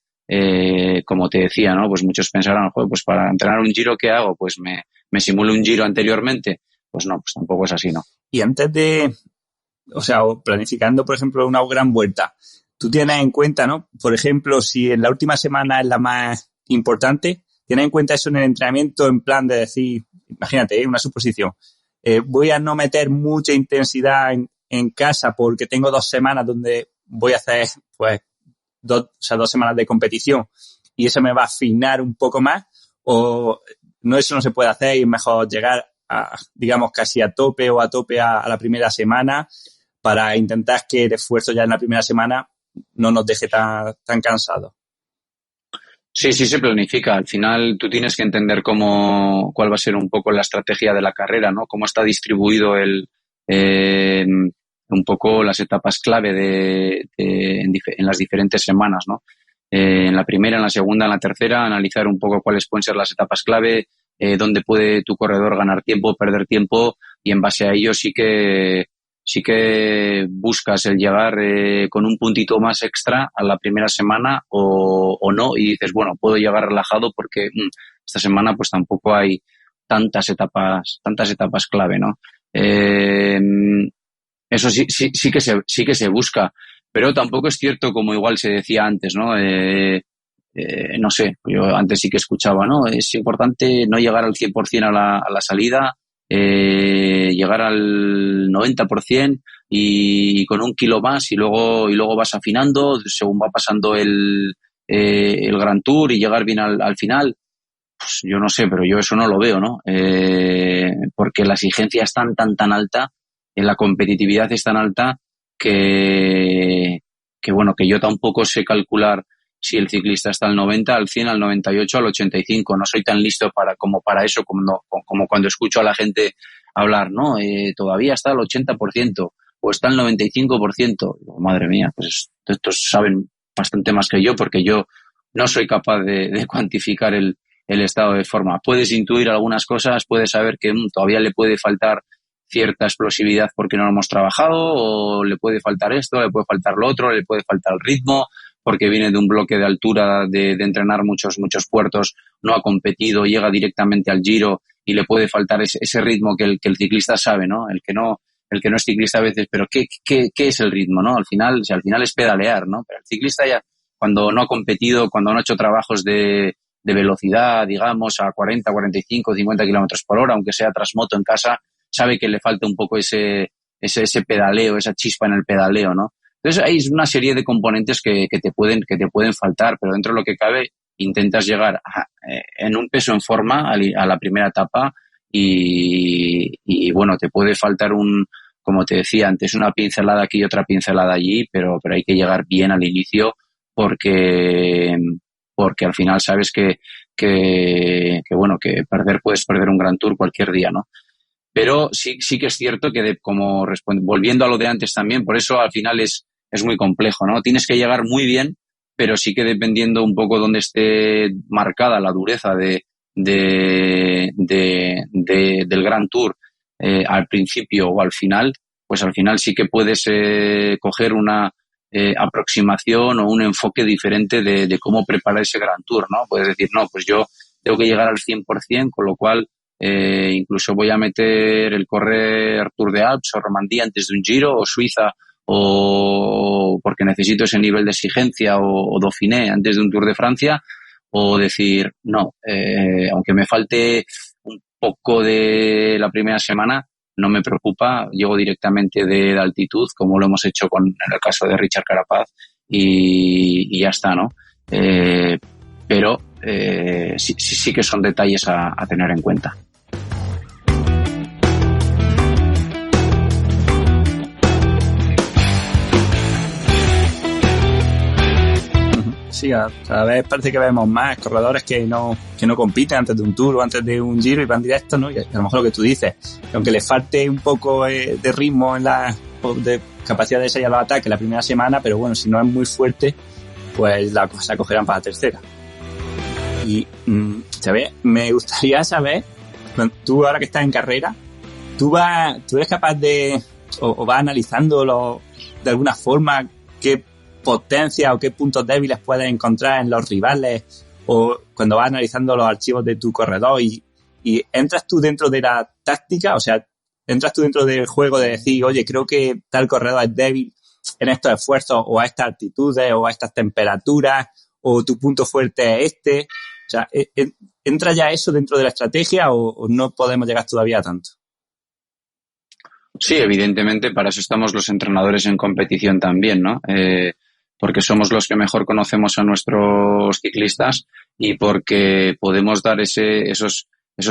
como te decía, ¿no? Pues muchos pensarán, joder, pues para entrenar un Giro, ¿qué hago? Pues me simulo un Giro anteriormente. Pues no, pues tampoco es así, ¿no? Y antes o planificando, por ejemplo, una gran vuelta, tú tienes en cuenta, ¿no? Por ejemplo, si en la última semana es la más importante, tienes en cuenta eso en el entrenamiento, en plan de decir, imagínate, una suposición, voy a no meter mucha intensidad en casa porque tengo 2 semanas donde voy a hacer, pues, 2 semanas de competición y eso me va a afinar un poco más, o no, eso no se puede hacer y es mejor llegar digamos, casi a tope a la primera semana para intentar que el esfuerzo ya en la primera semana no nos deje tan cansados. Sí, se planifica. Al final tú tienes que entender cuál va a ser un poco la estrategia de la carrera, ¿no? Cómo está distribuido un poco las etapas clave en las diferentes semanas, ¿no? En la primera, en la segunda, en la tercera, analizar un poco cuáles pueden ser las etapas clave, dónde puede tu corredor ganar tiempo, perder tiempo, y en base a ello sí que buscas el llegar con un puntito más extra a la primera semana o no, y dices, bueno, puedo llegar relajado porque esta semana pues tampoco hay tantas etapas clave, ¿no? Eso sí que se busca, pero tampoco es cierto, como igual se decía antes, ¿no? No sé, yo antes sí que escuchaba, ¿no? Es importante no llegar al 100% a la salida, llegar al 90% y con 1 kilo más y luego vas afinando según va pasando el Grand Tour y llegar bien al final. Pues yo no sé, pero yo eso no lo veo, ¿no? Porque la exigencia es tan alta, la competitividad es tan alta que bueno, que yo tampoco sé calcular si el ciclista está al 90, al 100, al 98, al 85. No soy tan listo para eso como cuando escucho a la gente hablar, ¿no? Todavía está al 80% o está al 95%. Digo, madre mía, pues estos saben bastante más que yo porque yo no soy capaz de cuantificar el estado de forma. Puedes intuir algunas cosas, puedes saber que todavía le puede faltar cierta explosividad porque no lo hemos trabajado, o le puede faltar esto, le puede faltar lo otro, le puede faltar el ritmo, porque viene de un bloque de altura de entrenar muchos puertos, no ha competido, llega directamente al Giro y le puede faltar ese ritmo que el ciclista sabe, ¿no? El que no es ciclista a veces, pero ¿qué es el ritmo, no? Al final es pedalear, ¿no? Pero el ciclista ya, cuando no ha competido, cuando no ha hecho trabajos de velocidad, digamos, a 40, 45, 50 kilómetros por hora, aunque sea tras moto en casa, sabe que le falta un poco ese pedaleo, esa chispa en el pedaleo, ¿no? Entonces hay una serie de componentes que te pueden faltar, pero dentro de lo que cabe intentas llegar en un peso en forma a la primera etapa y bueno, te puede faltar como te decía antes, una pincelada aquí y otra pincelada allí, pero hay que llegar bien al inicio porque al final sabes que bueno, que puedes perder un Gran Tour cualquier día, ¿no? Pero sí que es cierto que volviendo a lo de antes también, por eso al final es muy complejo, ¿no? Tienes que llegar muy bien, pero sí que dependiendo un poco donde esté marcada la dureza del Gran Tour al principio o al final, pues al final sí que puedes coger una aproximación o un enfoque diferente de cómo preparar ese Gran Tour, ¿no? Puedes decir, no, pues yo tengo que llegar al 100%, con lo cual incluso voy a meter el correr Tour de Alps o Romandía antes de un Giro, o Suiza, o porque necesito ese nivel de exigencia, o Dauphiné antes de un Tour de Francia, o decir, no, aunque me falte un poco de la primera semana, no me preocupa, llego directamente de altitud, como lo hemos hecho en el caso de Richard Carapaz, y ya está, ¿no? Pero sí que son detalles a tener en cuenta. Sí, cada vez parece que vemos más corredores que no compiten antes de un Tour o antes de un Giro y van directo, ¿no? Y a lo mejor lo que tú dices, que aunque les falte un poco de ritmo de capacidad de salir a los ataques la primera semana, pero bueno, si no es muy fuerte, pues la cosa cogerán para la tercera. Y, ¿sabes? Me gustaría saber, tú ahora que estás en carrera, tú eres capaz de, o vas analizando de alguna forma qué potencia o qué puntos débiles puedes encontrar en los rivales, o cuando vas analizando los archivos de tu corredor y entras tú dentro de la táctica, o sea, entras tú dentro del juego de decir, oye, creo que tal corredor es débil en estos esfuerzos o a estas altitudes o a estas temperaturas, o tu punto fuerte es este. O sea, ¿entra ya eso dentro de la estrategia o no podemos llegar todavía a tanto? Sí, evidentemente, para eso estamos los entrenadores en competición también, ¿no? Porque somos los que mejor conocemos a nuestros ciclistas y porque podemos dar esos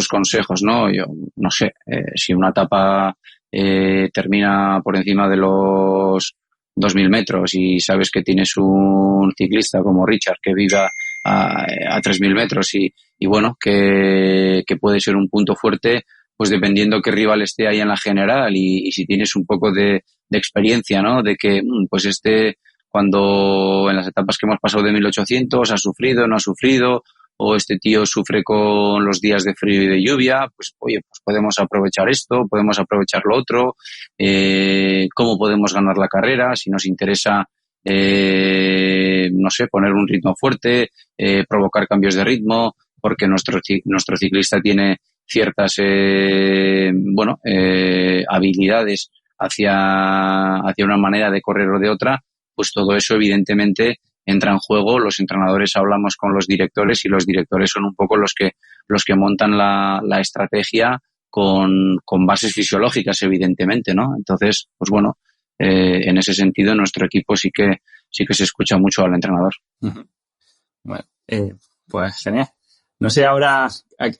consejos, ¿no? Yo no sé, si una etapa termina por encima de los 2.000 metros y sabes que tienes un ciclista como Richard que viva a 3.000 metros y bueno, que puede ser un punto fuerte, pues dependiendo qué rival esté ahí en la general y si tienes un poco de experiencia, ¿no? De que, pues cuando en las etapas que hemos pasado de 1.800 ha sufrido, no ha sufrido, o este tío sufre con los días de frío y de lluvia, pues oye, pues podemos aprovechar esto, podemos aprovechar lo otro, cómo podemos ganar la carrera, si nos interesa, no sé, poner un ritmo fuerte, provocar cambios de ritmo, porque nuestro ciclista tiene ciertas habilidades hacia una manera de correr o de otra, pues todo eso evidentemente entra en juego. Los entrenadores hablamos con los directores y los directores son un poco los que montan la estrategia con bases fisiológicas, evidentemente, ¿no? Entonces, pues bueno, en ese sentido nuestro equipo sí que se escucha mucho al entrenador. Uh-huh. Bueno, pues genial. No sé ahora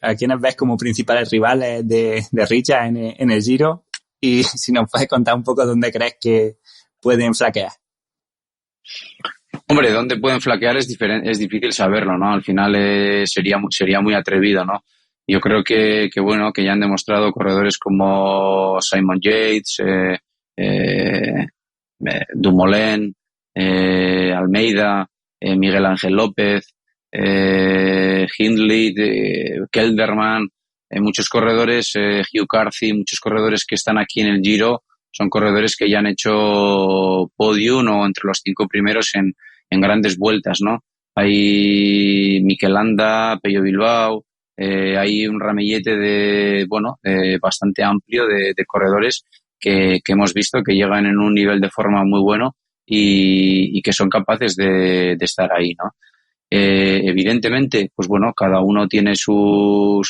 a quiénes ves como principales rivales de Richard en el Giro, y si nos puedes contar un poco dónde crees que pueden flaquear. Hombre, dónde pueden flaquear es difícil saberlo, ¿no? Al final sería muy atrevido, ¿no? Yo creo que bueno, que ya han demostrado corredores como Simon Yates, Dumoulin, Almeida, Miguel Ángel López, Hindley, Kelderman, muchos corredores, Hugh Carthy, muchos corredores que están aquí en el Giro, son corredores que ya han hecho podium o entre los 5 primeros en grandes vueltas, ¿no? Hay Mikel Landa, Pello Bilbao, hay un ramillete bastante amplio de corredores que hemos visto que llegan en un nivel de forma muy bueno y que son capaces de estar ahí, ¿no? Evidentemente, pues bueno, cada uno tiene sus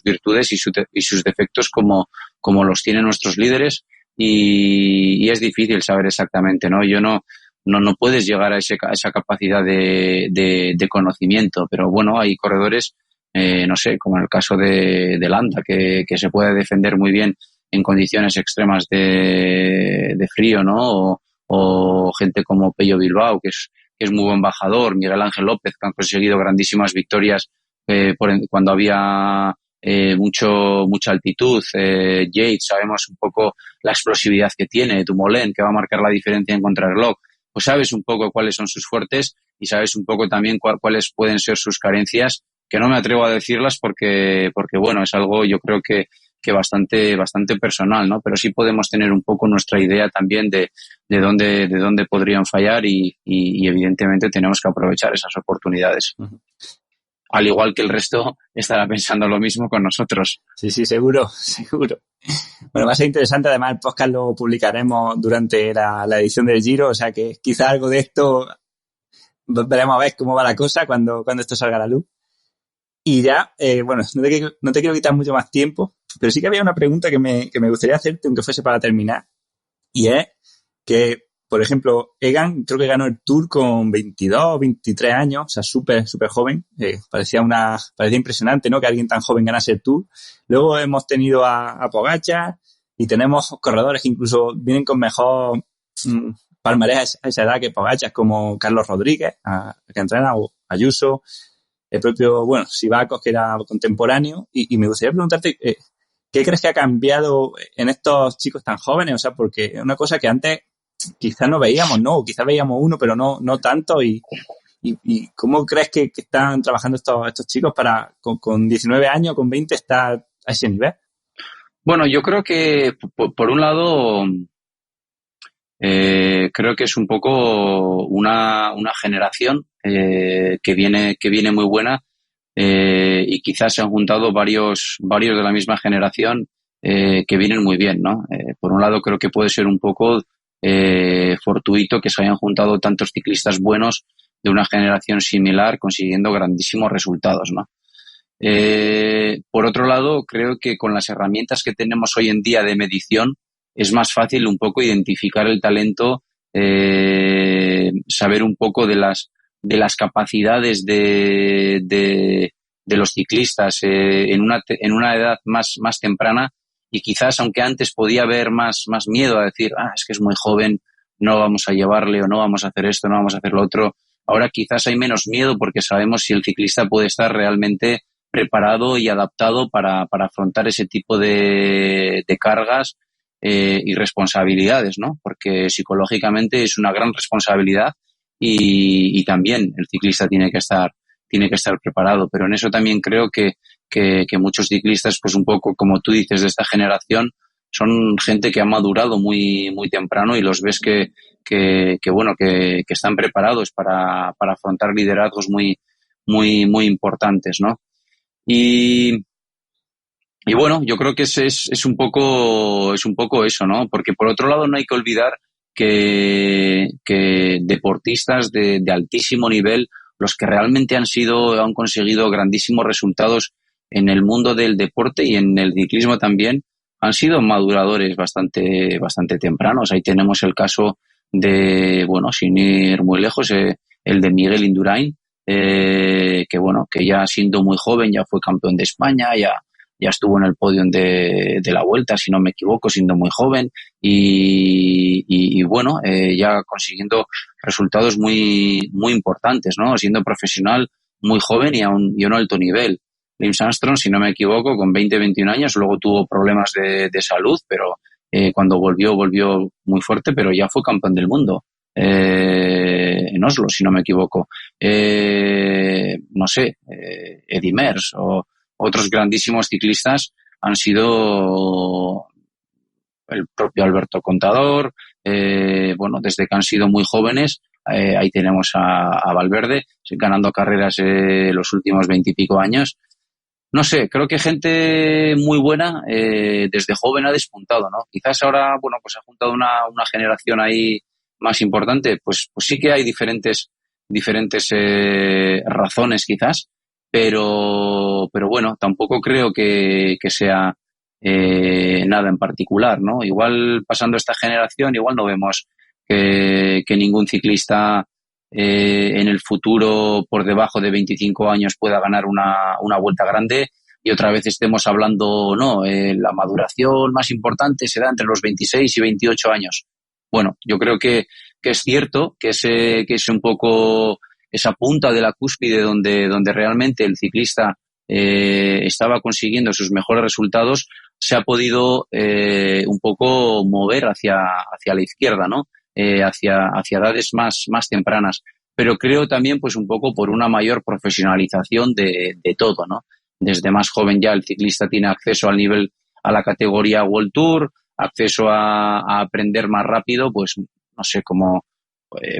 virtudes y sus defectos como los tienen nuestros líderes y es difícil saber exactamente, ¿no? No puedes llegar a esa capacidad de conocimiento, pero bueno, hay corredores, no sé, como en el caso de Landa, que se puede defender muy bien en condiciones extremas de frío, ¿no? O gente como Pello Bilbao, que es muy buen bajador, Miguel Ángel López, que han conseguido grandísimas victorias cuando había mucha altitud. Yates, sabemos un poco la explosividad que tiene, Dumoulin, que va a marcar la diferencia en contrarreloj. Pues sabes un poco cuáles son sus fuertes y sabes un poco también cuáles pueden ser sus carencias, que no me atrevo a decirlas porque bueno, es algo yo creo que bastante personal, ¿no? Pero sí podemos tener un poco nuestra idea también de dónde podrían fallar y evidentemente tenemos que aprovechar esas oportunidades. Uh-huh. Al igual que el resto estará pensando lo mismo con nosotros. Sí, seguro. Bueno, va a ser interesante. Además, el podcast lo publicaremos durante la edición del Giro, o sea que quizá algo de esto veremos a ver cómo va la cosa cuando esto salga a la luz. Y ya, bueno, no te quiero quitar mucho más tiempo, pero sí que había una pregunta que me gustaría hacerte, aunque fuese para terminar, y es que, por ejemplo, Egan creo que ganó el Tour con 22, 23 años, o sea, súper joven. Parecía impresionante, ¿no?, que alguien tan joven ganase el Tour. Luego hemos tenido a Pogačar y tenemos corredores que incluso vienen con mejor palmarés a esa edad que Pogačar, como Carlos Rodríguez, que entrena, o Ayuso, el propio, Sivakos, que era contemporáneo. Y me gustaría preguntarte, ¿qué crees que ha cambiado en estos chicos tan jóvenes? O sea, porque es una cosa que antes quizás no veíamos, ¿no? O quizás veíamos uno, pero no tanto. ¿Y cómo crees que están trabajando estos chicos para, con 19 años, con 20, estar a ese nivel? Bueno, yo creo que, por un lado, creo que es un poco una generación que viene muy buena, y quizás se han juntado varios de la misma generación que vienen muy bien, ¿no? Por un lado, creo que puede ser un poco fortuito que se hayan juntado tantos ciclistas buenos de una generación similar consiguiendo grandísimos resultados, ¿no? Por otro lado, creo que con las herramientas que tenemos hoy en día de medición es más fácil un poco identificar el talento, saber un poco de las capacidades de los ciclistas en una edad más temprana. Y quizás, aunque antes podía haber más miedo a decir, es que es muy joven, no vamos a llevarle, o no vamos a hacer esto, no vamos a hacer lo otro, ahora quizás hay menos miedo porque sabemos si el ciclista puede estar realmente preparado y adaptado para afrontar ese tipo de cargas y responsabilidades, ¿no? Porque psicológicamente es una gran responsabilidad y también el ciclista tiene que estar preparado. Pero en eso también creo que muchos ciclistas, pues un poco como tú dices, de esta generación, son gente que ha madurado muy temprano y los ves que están preparados para afrontar liderazgos muy importantes, ¿no? Y bueno, yo creo que es un poco eso, ¿no? Porque por otro lado no hay que olvidar que deportistas de altísimo nivel, los que realmente han conseguido grandísimos resultados en el mundo del deporte y en el ciclismo también, han sido maduradores bastante tempranos. Ahí tenemos el caso de, sin ir muy lejos, el de Miguel Indurain, que ya siendo muy joven ya fue campeón de España, ya estuvo en el podio de la Vuelta, si no me equivoco, siendo muy joven y ya consiguiendo resultados muy importantes, ¿no? Siendo profesional muy joven y a un alto nivel. Lance Armstrong, si no me equivoco, con 20-21 años, luego tuvo problemas de salud, pero cuando volvió muy fuerte, pero ya fue campeón del mundo en Oslo, si no me equivoco. Eddy Merckx otros grandísimos ciclistas han sido el propio Alberto Contador, desde que han sido muy jóvenes, ahí tenemos a Valverde ganando carreras los últimos 20 y pico años. No sé, creo que gente muy buena desde joven ha despuntado, ¿no? Quizás ahora, pues ha juntado una generación ahí más importante, pues sí que hay diferentes razones quizás, pero bueno, tampoco creo que sea nada en particular, ¿no? Igual pasando esta generación, igual no vemos que ningún ciclista en el futuro por debajo de 25 años pueda ganar una vuelta grande, y otra vez estemos hablando, no, la maduración más importante se da entre los 26 y 28 años. Bueno, yo creo que es cierto que es un poco esa punta de la cúspide donde realmente el ciclista estaba consiguiendo sus mejores resultados, se ha podido un poco mover hacia la izquierda, ¿no? Hacia edades más tempranas. Pero creo también, pues un poco por una mayor profesionalización de todo, ¿no? Desde más joven ya el ciclista tiene acceso a la categoría World Tour, acceso a aprender más rápido, pues no sé, como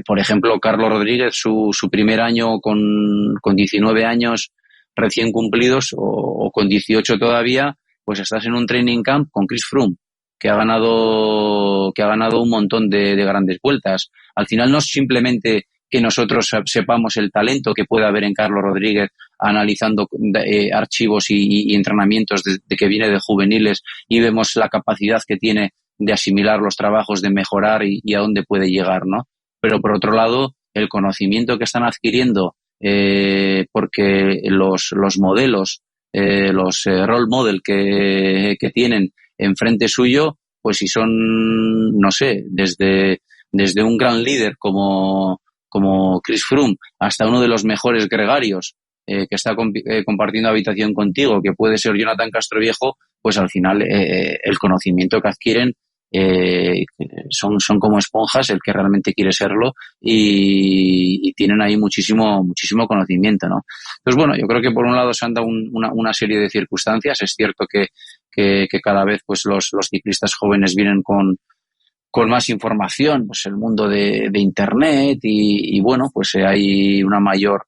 por ejemplo Carlos Rodríguez, su primer año con 19 años recién cumplidos o con 18 todavía, pues estás en un training camp con Chris Froome, que ha ganado un montón de grandes vueltas. Al final no es simplemente que nosotros sepamos el talento que puede haber en Carlos Rodríguez analizando archivos y entrenamientos de que viene de juveniles, y vemos la capacidad que tiene de asimilar los trabajos, de mejorar y a dónde puede llegar, ¿no? Pero por otro lado, el conocimiento que están adquiriendo, porque los modelos, los role model que tienen enfrente suyo, pues si son, no sé, desde un gran líder como Chris Froome hasta uno de los mejores gregarios que está compartiendo habitación contigo, que puede ser Jonathan Castroviejo, pues al final el conocimiento que adquieren son como esponjas, el que realmente quiere serlo, y tienen ahí muchísimo conocimiento, ¿no? Entonces, bueno, yo creo que por un lado se han dado una serie de circunstancias. Es cierto que cada vez pues los ciclistas jóvenes vienen con más información, pues el mundo de internet y bueno, pues hay una mayor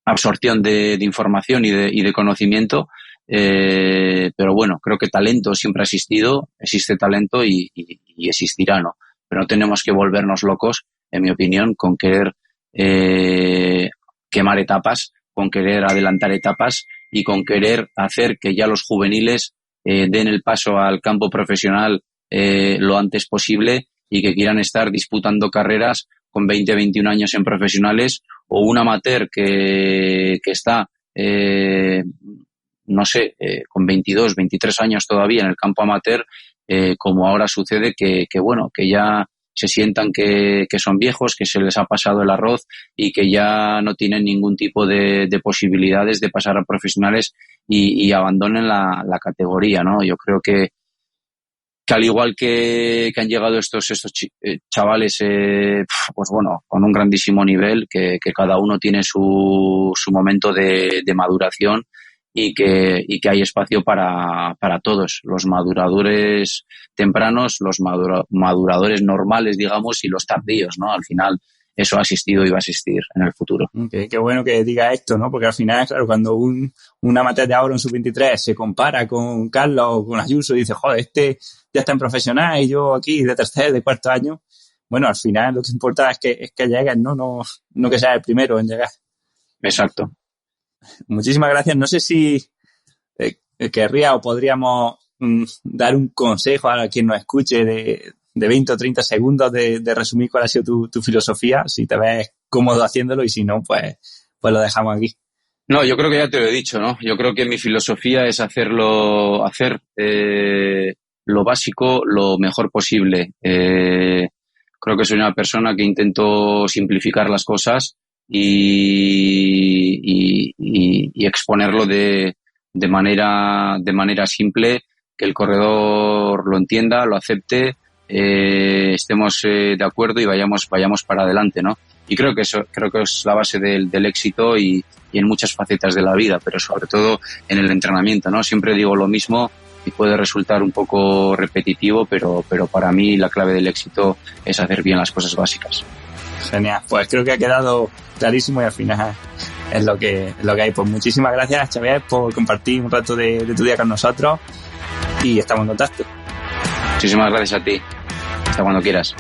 absorción de información y de conocimiento, pero bueno, creo que talento siempre ha existido, existe talento y existirá, ¿no? Pero no tenemos que volvernos locos, en mi opinión, con querer quemar etapas, con querer adelantar etapas y con querer hacer que ya los juveniles den el paso al campo profesional lo antes posible, y que quieran estar disputando carreras con 20, 21 años en profesionales, o un amateur que está, no sé, con 22, 23 años todavía en el campo amateur, como ahora sucede que ya se sientan que son viejos, que se les ha pasado el arroz y que ya no tienen ningún tipo de posibilidades de pasar a profesionales y abandonen la categoría, ¿no? Yo creo que al igual que han llegado estos chavales, pues bueno, con un grandísimo nivel, que cada uno tiene su momento de maduración, y que hay espacio para todos, los maduradores tempranos, los maduradores normales, digamos, y los tardíos, ¿no? Al final eso ha existido y va a existir en el futuro. Qué bueno que diga esto, ¿no? Porque al final, claro, cuando un amateur de ahora, un sub-23, se compara con Carlos o con Ayuso y dice, joder, este ya está en profesional y yo aquí de tercer, de cuarto año, bueno, al final lo que importa es que lleguen, ¿no? No que sea el primero en llegar. Exacto. Muchísimas gracias. No sé si querría o podríamos dar un consejo a quien nos escuche de 20 o 30 segundos de resumir cuál ha sido tu filosofía, si te ves cómodo haciéndolo, y si no, pues lo dejamos aquí. No, yo creo que ya te lo he dicho, ¿no? Yo creo que mi filosofía es hacer lo básico lo mejor posible. Creo que soy una persona que intento simplificar las cosas y exponerlo de manera simple, que el corredor lo entienda, lo acepte, estemos de acuerdo y vayamos para adelante, ¿no? creo que es la base del éxito y en muchas facetas de la vida, pero sobre todo en el entrenamiento, ¿no? Siempre digo lo mismo y puede resultar un poco repetitivo, pero para mí la clave del éxito es hacer bien las cosas básicas. Genial, pues creo que ha quedado clarísimo y al final es lo que hay. Pues muchísimas gracias, Xavier, por compartir un rato de tu día con nosotros y estamos en contacto. Muchísimas gracias a ti. Hasta cuando quieras.